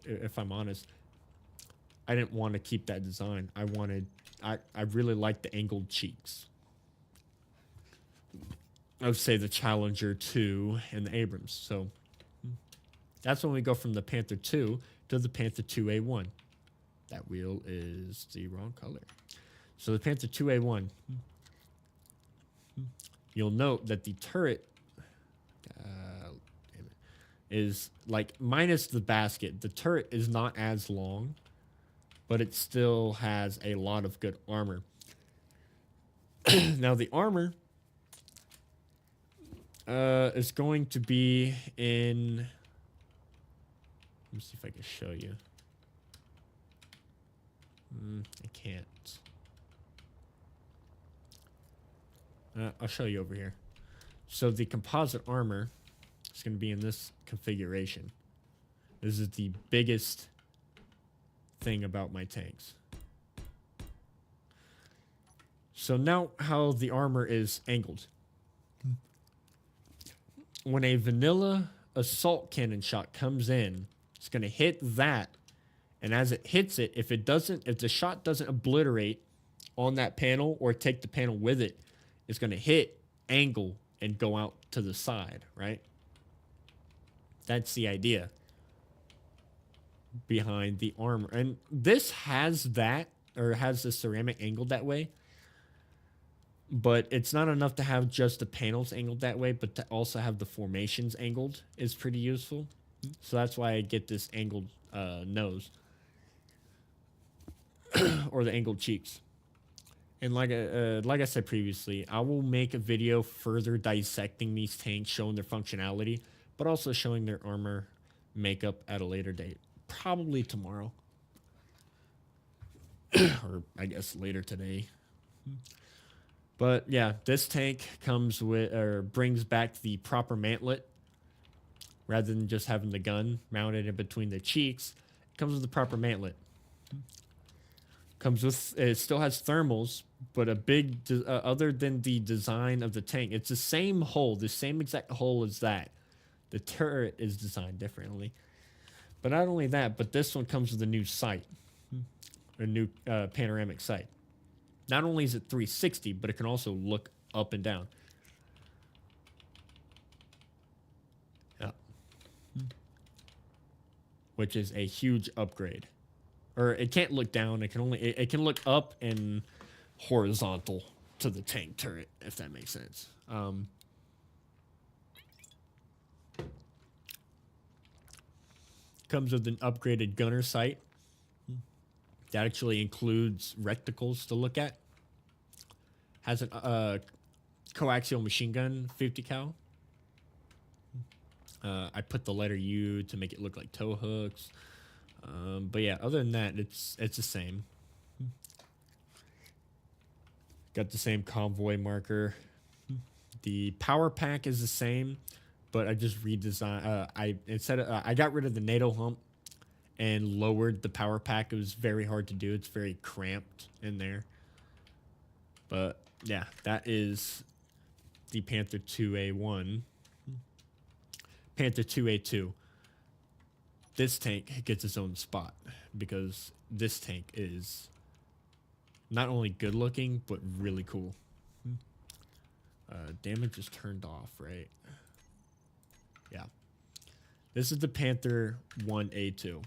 if I'm honest, I didn't want to keep that design. I really like the angled cheeks. I would say the Challenger 2 and the Abrams. So that's when we go from the Panther 2 to the Panther 2A1. That wheel is the wrong color. So the Panther 2A1. You'll note that the turret is like minus the basket. The turret is not as long, but it still has a lot of good armor. Now the armor is going to be in. Let me see if I can show you. I can't. I'll show you over here. So the composite armor is going to be in this configuration. This is the biggest thing about my tanks. So now how the armor is angled. When a vanilla assault cannon shot comes in, it's going to hit that. And as it hits it, if the shot doesn't obliterate on that panel or take the panel with it, it's going to hit, angle, and go out to the side, right? That's the idea behind the armor. And this has that, or has the ceramic angled that way. But it's not enough to have just the panels angled that way, but to also have the formations angled is pretty useful. So that's why I get this angled nose. Or the angled cheeks. And like I said previously, I will make a video further dissecting these tanks, showing their functionality, but also showing their armor makeup at a later date. Probably tomorrow. Or I guess later today. But yeah, this tank comes with, or brings back the proper mantlet. Rather than just having the gun mounted in between the cheeks, it comes with the proper mantlet. Comes with, it still has thermals, but a big, other than the design of the tank, it's the same hull, the same exact hull as that. The turret is designed differently. But not only that, but this one comes with a new sight, a new panoramic sight. Not only is it 360, but it can also look up and down. Yeah. Which is a huge upgrade. Or it can't look down, it can look up and horizontal to the tank turret, if that makes sense. Comes with an upgraded gunner sight. That actually includes reticles to look at. Has a coaxial machine gun, 50 cal. I put the letter U to make it look like tow hooks. But yeah, other than that, it's the same. Got the same convoy marker. The power pack is the same, but I just redesigned. I got rid of the NATO hump and lowered the power pack. It was very hard to do. It's very cramped in there. But yeah, that is the Panther 2A1. Panther 2A2. This tank gets its own spot because this tank is not only good looking, but really cool. Damage is turned off, right? Yeah. This is the Panther 1A2.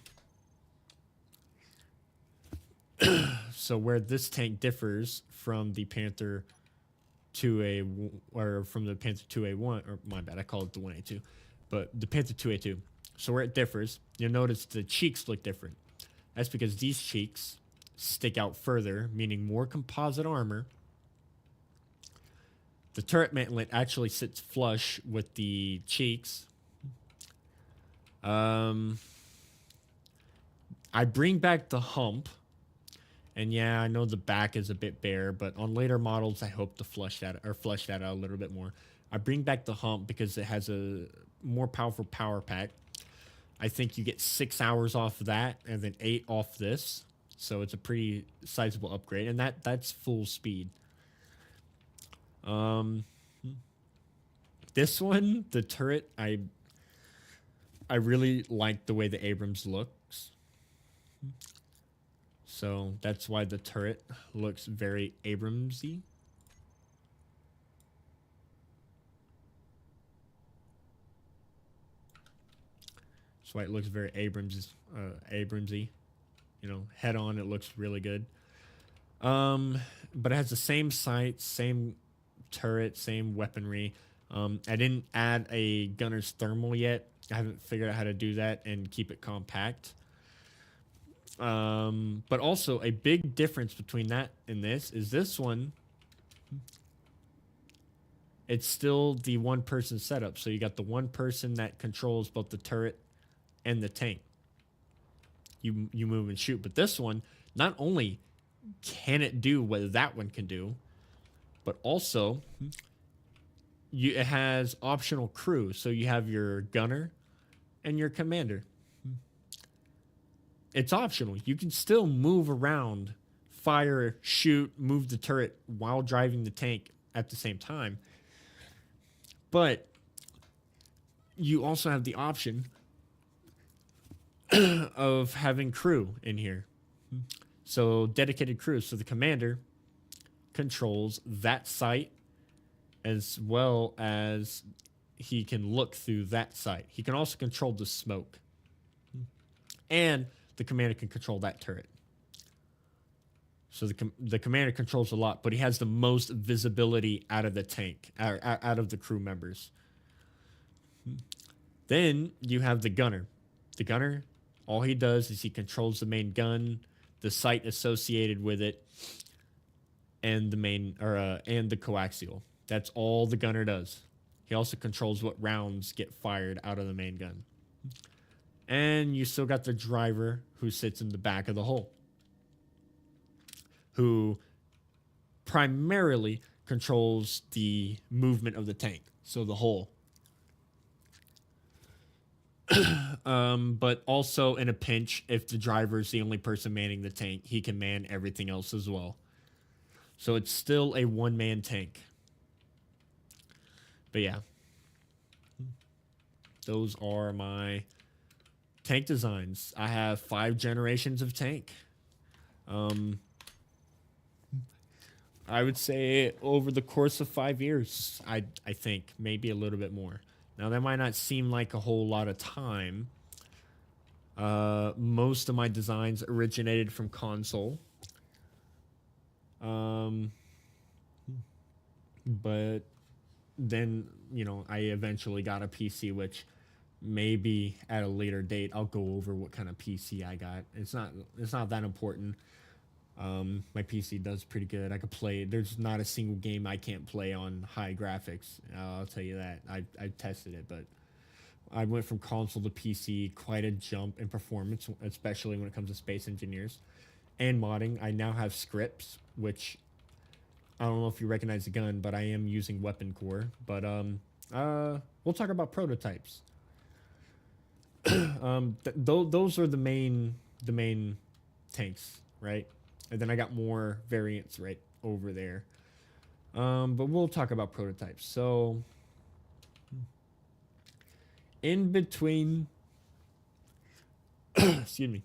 So where this tank differs from the Panther 2A, or from the Panther 2A1, or my bad, I call it the 1A2, but the Panther 2A2. So where it differs, you'll notice the cheeks look different. That's because these cheeks stick out further, meaning more composite armor. The turret mantlet actually sits flush with the cheeks. I bring back the hump. And yeah, I know the back is a bit bare, but on later models, I hope to flesh that out a little bit more. I bring back the hump because it has a more powerful power pack. I think you get 6 hours off of that, and then 8 off this, so it's a pretty sizable upgrade, and that's full speed. Um, this one, the turret, I really like the way the Abrams looks. So that's why the turret looks very Abramsy. That's why it looks very Abramsy. You know, head on, it looks really good. But it has the same sights, same turret, same weaponry. I didn't add a gunner's thermal yet. I haven't figured out how to do that and keep it compact. But also a big difference between that and this is this one. It's still the one person setup. So you got the one person that controls both the turret and the tank. You move and shoot. But this one, not only can it do what that one can do, but also it has optional crew. So you have your gunner and your commander. It's optional. You can still move around, fire, shoot, move the turret while driving the tank at the same time. But you also have the option of having crew in here. So dedicated crew. So the commander controls that site as well as he can look through that site. He can also control the smoke. And the commander can control that turret. So the commander controls a lot, but he has the most visibility out of the tank, out of the crew members. Then you have the gunner. The gunner, all he does is he controls the main gun, the sight associated with it, and the main and the coaxial. That's all the gunner does. He also controls what rounds get fired out of the main gun. And you still got the driver who sits in the back of the hull, who primarily controls the movement of the tank, so the hull. But also in a pinch, if the driver is the only person manning the tank, he can man everything else as well. So it's still a one-man tank. But yeah, those are my tank designs. I have 5 generations of tank. I would say over the course of 5 years, I think maybe a little bit more. Now that might not seem like a whole lot of time. Most of my designs originated from console. But then, you know, I eventually got a PC, which maybe at a later date I'll go over what kind of PC I got. It's not that important. My PC does pretty good. I could play. There's not a single game I can't play on high graphics. I'll tell you that. I tested it, but I went from console to PC. Quite a jump in performance, especially when it comes to Space Engineers and modding. I now have scripts, which I don't know if you recognize the gun, but I am using Weapon Core. But we'll talk about prototypes. Those are the main tanks, right? And then I got more variants right over there. But we'll talk about prototypes. So in between, excuse me,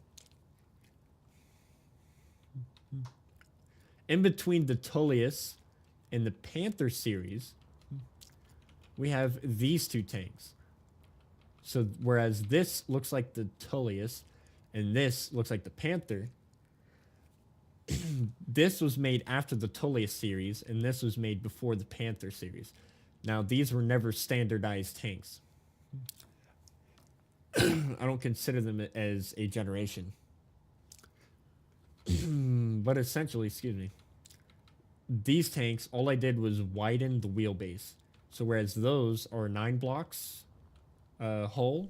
in between the Tullius and the Panther series, we have these 2 tanks. So whereas this looks like the Tullius and this looks like the Panther, this was made after the Tullius series and this was made before the Panther series. Now, these were never standardized tanks. I don't consider them as a generation. But essentially, excuse me, these tanks, all I did was widen the wheelbase. So whereas those are 9 blocks hull,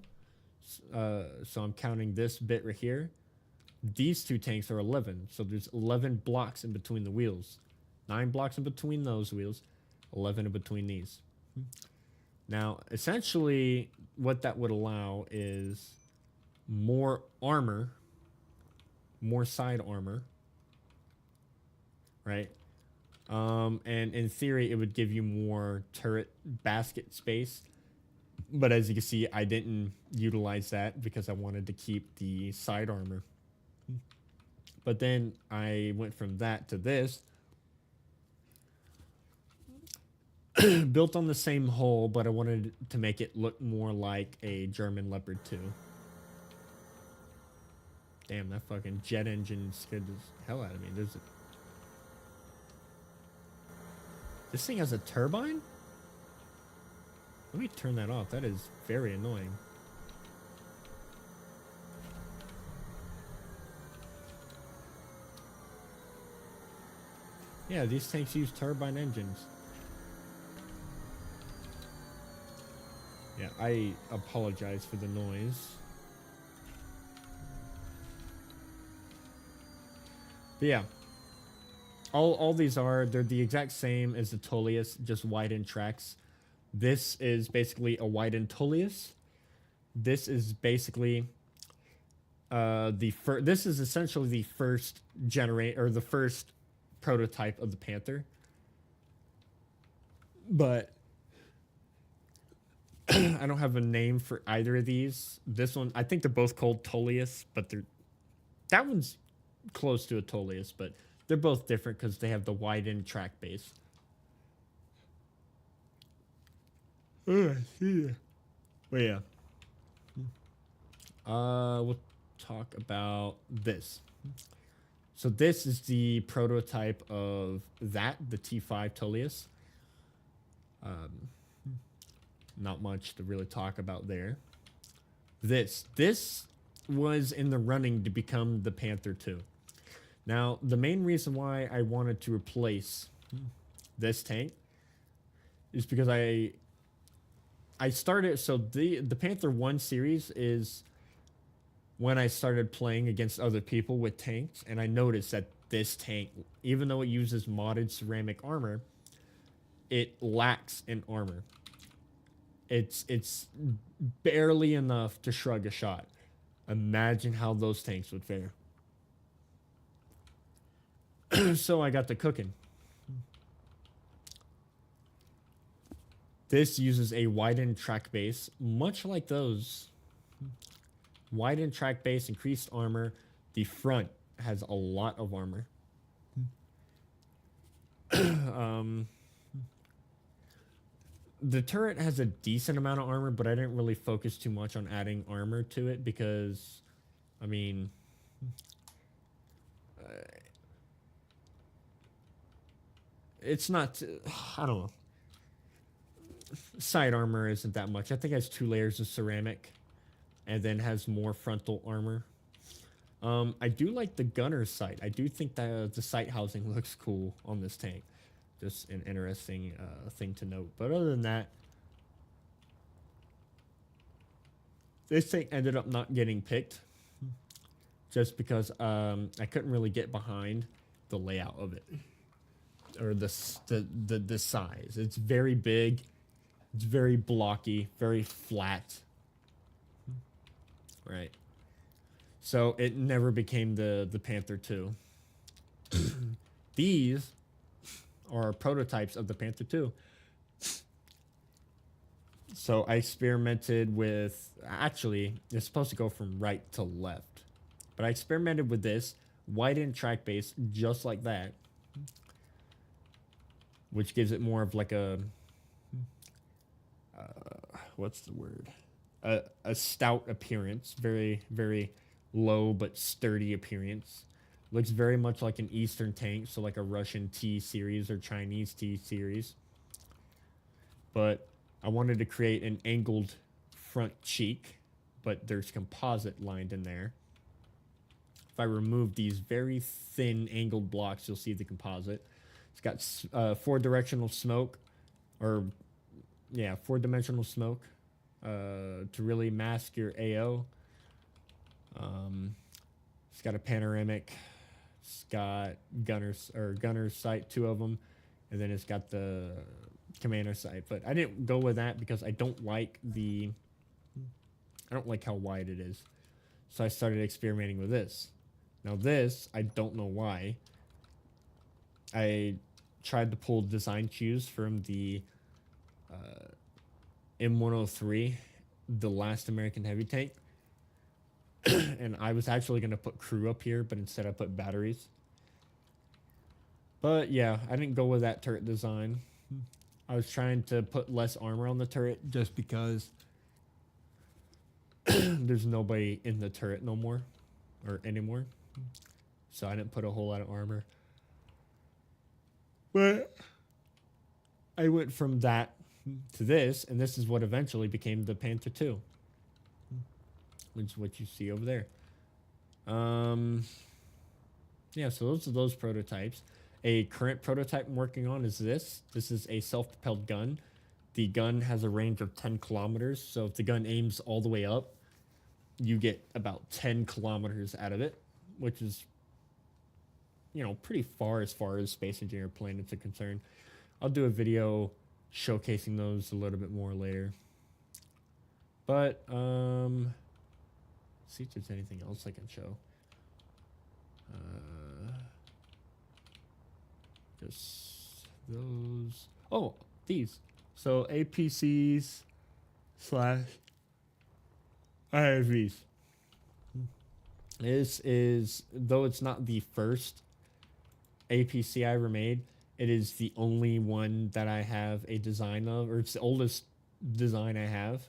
so I'm counting this bit right here. These two tanks are 11, so there's 11 blocks in between the wheels. 9 blocks in between those wheels, 11 in between these. Now, essentially, what that would allow is more armor, more side armor, right? And in theory, it would give you more turret basket space. But as you can see, I didn't utilize that because I wanted to keep the side armor. But then I went from that to this. Built on the same hull, but I wanted to make it look more like a German Leopard 2. Damn, that fucking jet engine scared the hell out of me. This thing has a turbine? Let me turn that off. That is very annoying. Yeah, these tanks use turbine engines. Yeah, I apologize for the noise. But yeah. All these they're the exact same as the Tullius, just widened tracks. This is basically a widened Tullius. This is basically this is essentially the first the first prototype of the Panther. But I don't have a name for either of these. This one, I think they're both called Tullius, but that one's close to a Tullius, but they're both different because they have the widened track base. Yeah. But yeah. We'll talk about this. So this is the prototype of the T5 Tullius. Not much to really talk about there. This was in the running to become the Panther 2. Now, the main reason why I wanted to replace this tank is because I started, so the Panther 1 series is when I started playing against other people with tanks, and I noticed that this tank, even though it uses modded ceramic armor, it lacks in armor. It's barely enough to shrug a shot. Imagine how those tanks would fare. So I got to cooking. This uses a widened track base, much like those. Widened track base, increased armor. The front has a lot of armor. The turret has a decent amount of armor, but I didn't really focus too much on adding armor to it because, I mean, it's not, I don't know. Side armor isn't that much. I think it has 2 layers of ceramic and then has more frontal armor. I do like the gunner's sight. I do think that the sight housing looks cool on this tank. Just an interesting thing to note. But other than that, this thing ended up not getting picked just because I couldn't really get behind the layout of it or the size. It's very big. It's very blocky, very flat. Right. So it never became the Panther 2. These are prototypes of the Panther 2. So I experimented with, actually, it's supposed to go from right to left. But I experimented with this widened track base just like that, which gives it more of like a, what's the word? A stout appearance, very, very low but sturdy appearance. Looks very much like an Eastern tank, so like a Russian T series or Chinese T series. But I wanted to create an angled front cheek, but there's composite lined in there. If I remove these very thin angled blocks, you'll see the composite. It's got 4-directional smoke, or yeah, 4-dimensional smoke to really mask your AO. It's got a panoramic. It's got gunner's sight, two of them, and then it's got the commander sight. But I didn't go with that because I don't like how wide it is. So I started experimenting with this. Now this, I don't know why. I tried to pull design cues from the M103, the last American heavy tank. And I was actually going to put crew up here, but instead I put batteries. But yeah, I didn't go with that turret design. I was trying to put less armor on the turret just because there's nobody in the turret no more or anymore. So I didn't put a whole lot of armor. But I went from that to this, and this is what eventually became the Panther II. Which is what you see over there. Yeah, so those are those prototypes. A current prototype I'm working on is this. This is a self-propelled gun. The gun has a range of 10 kilometers, so if the gun aims all the way up, you get about 10 kilometers out of it, which is, you know, pretty far as Space Engineer planets are concerned. I'll do a video showcasing those a little bit more later. But, see if there's anything else I can show. Just those. Oh, these. So APCs slash IFVs. This is, though it's not the first APC I ever made, it is the only one that I have a design of, or it's the oldest design I have.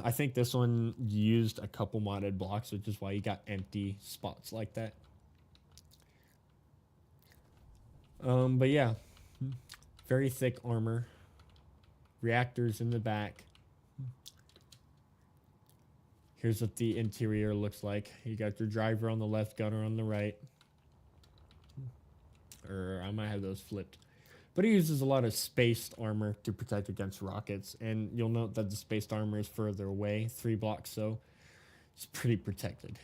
I think this one used a couple modded blocks, which is why you got empty spots like that. But yeah, very thick armor, reactors in the back. Here's what the interior looks like. You got your driver on the left, gunner on the right. Or I might have those flipped. But it uses a lot of spaced armor to protect against rockets. And you'll note that the spaced armor is further away, 3 blocks, so it's pretty protected.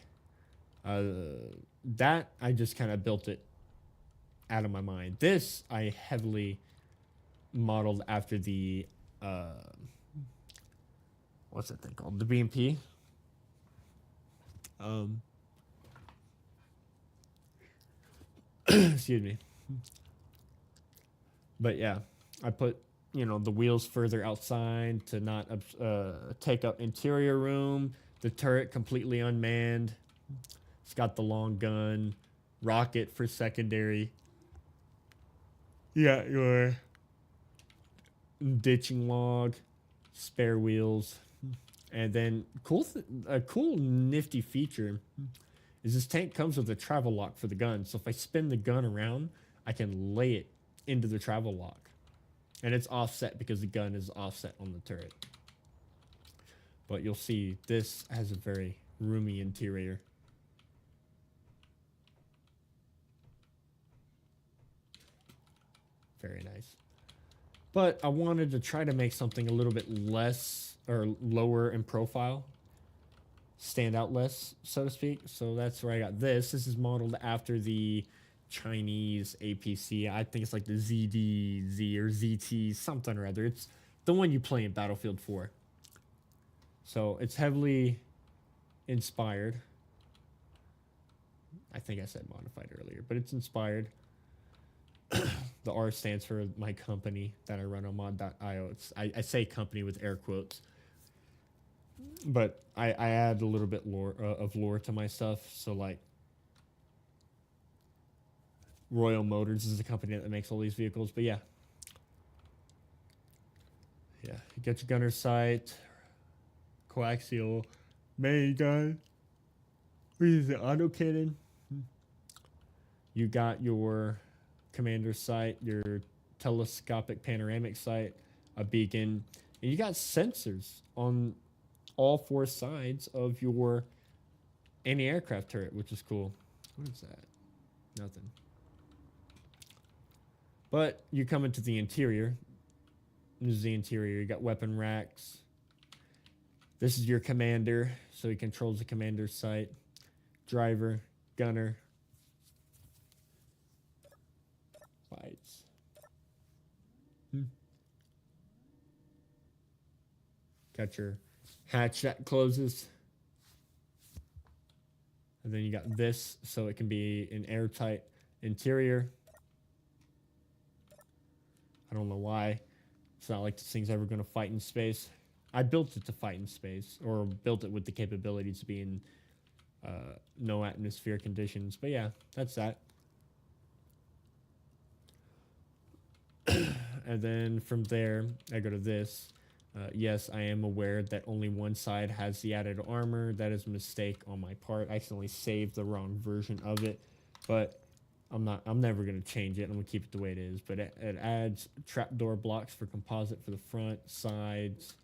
That, I just kind of built it out of my mind. This, I heavily modeled after the, what's that thing called? The BMP. Excuse me. But yeah, I put, you know, the wheels further outside to not take up interior room. The turret completely unmanned. It's got the long gun, rocket for secondary. Yeah, your ditching log, spare wheels, and then a cool nifty feature is this tank comes with a travel lock for the gun. So if I spin the gun around, I can lay it into the travel lock, and it's offset because the gun is offset on the turret. But you'll see this has a very roomy interior. Very nice. But I wanted to try to make something a little bit less or lower in profile, stand out less, so to speak. So that's where I got this. This is modeled after the Chinese APC. I think it's like the ZDZ or ZT something or other. It's the one you play in Battlefield 4. So it's heavily inspired. I think I said modified earlier, but it's inspired. The R stands for my company that I run on mod.io. I say company with air quotes. But I add a little bit of lore to my stuff. So like Royal Motors is the company that makes all these vehicles. But yeah. Yeah. You get your gunner sight, coaxial main gun. What is it? Auto cannon. You got your commander sight, your telescopic panoramic sight, a beacon, and you got sensors on all 4 sides of your anti-aircraft turret, which is cool. What is that? Nothing. But you come into the interior. This is the interior. You got weapon racks. This is your commander, so he controls the commander's sight. Driver, gunner, fights. Got your hatch that closes. And then you got this, so it can be an airtight interior. I don't know why. It's not like this thing's ever going to fight in space. I built it to fight in space, or built it with the capabilities to be in no atmosphere conditions. But yeah, that's that. And then from there, I go to this. Yes, I am aware that only one side has the added armor. That is a mistake on my part. I accidentally saved the wrong version of it, but I'm never going to change it. I'm going to keep it the way it is. But it adds trapdoor blocks for composite for the front, sides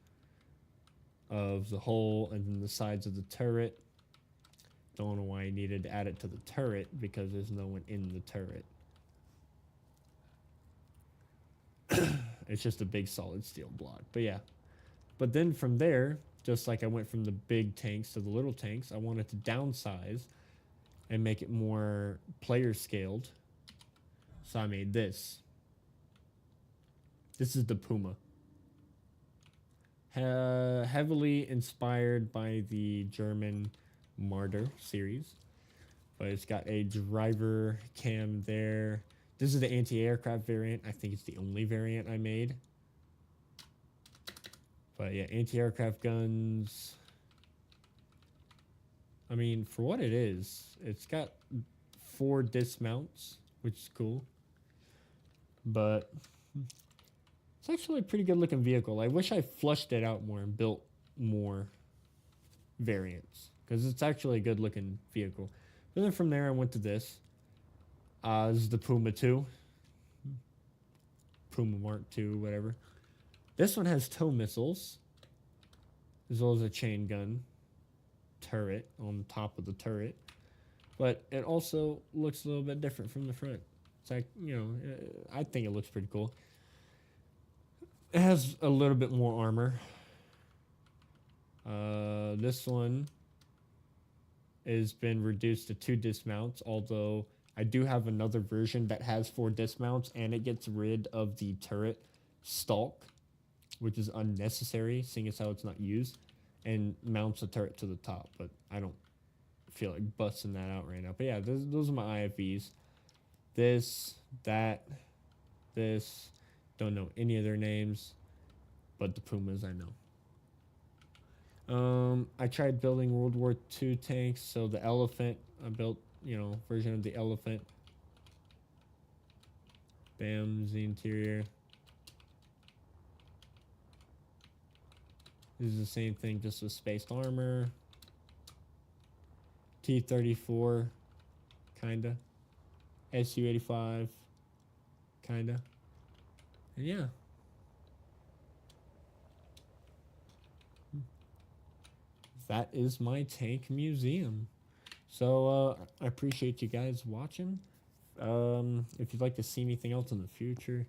of the hull, and then the sides of the turret. Don't know why I needed to add it to the turret, because there's no one in the turret. It's just a big solid steel block. But yeah. But then from there, just like I went from the big tanks to the little tanks, I wanted to downsize and make it more player scaled. So I made this. This is the Puma. Heavily inspired by the German Marder series. But it's got a driver cam there. This is the anti-aircraft variant. I think it's the only variant I made. But yeah, anti-aircraft guns. I mean, for what it is, it's got 4 dismounts, which is cool. But it's actually a pretty good looking vehicle. I wish I flushed it out more and built more variants, because it's actually a good looking vehicle. But then from there, I went to this. This is the Puma 2. Puma Mark II, whatever. This one has tow missiles, as well as a chain gun turret on top of the turret. But it also looks a little bit different from the front. It's like, you know, I think it looks pretty cool. It has a little bit more armor. This one has been reduced to 2 dismounts, although I do have another version that has 4 dismounts, and it gets rid of the turret stalk, which is unnecessary, seeing as how it's not used, and mounts the turret to the top. But I don't feel like busting that out right now. But yeah, those are my IFVs. This, that, this. Don't know any of their names, but the Pumas I know. I tried building World War II tanks, so the Elephant, I built, you know, version of the Elephant. Bam's the interior. This is the same thing, just with spaced armor. T-34, kinda. Su-85, kinda. And yeah. That is my tank museum. So I appreciate you guys watching. If you'd like to see anything else in the future,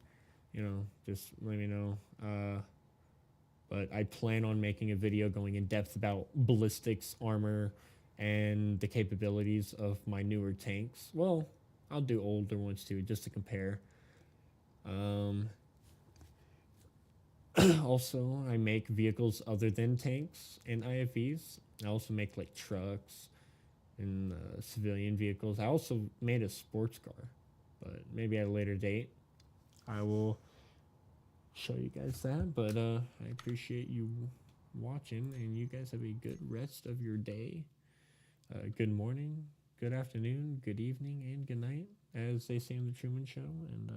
you know, just let me know. But I plan on making a video going in depth about ballistics, armor, and the capabilities of my newer tanks. Well, I'll do older ones too, just to compare. Also, I make vehicles other than tanks and IFVs. I also make like trucks and civilian vehicles. I also made a sports car, but maybe at a later date I will show you guys that. But I appreciate you watching, and you guys have a good rest of your day. Good morning, good afternoon, good evening, and good night, as they say on the Truman Show. And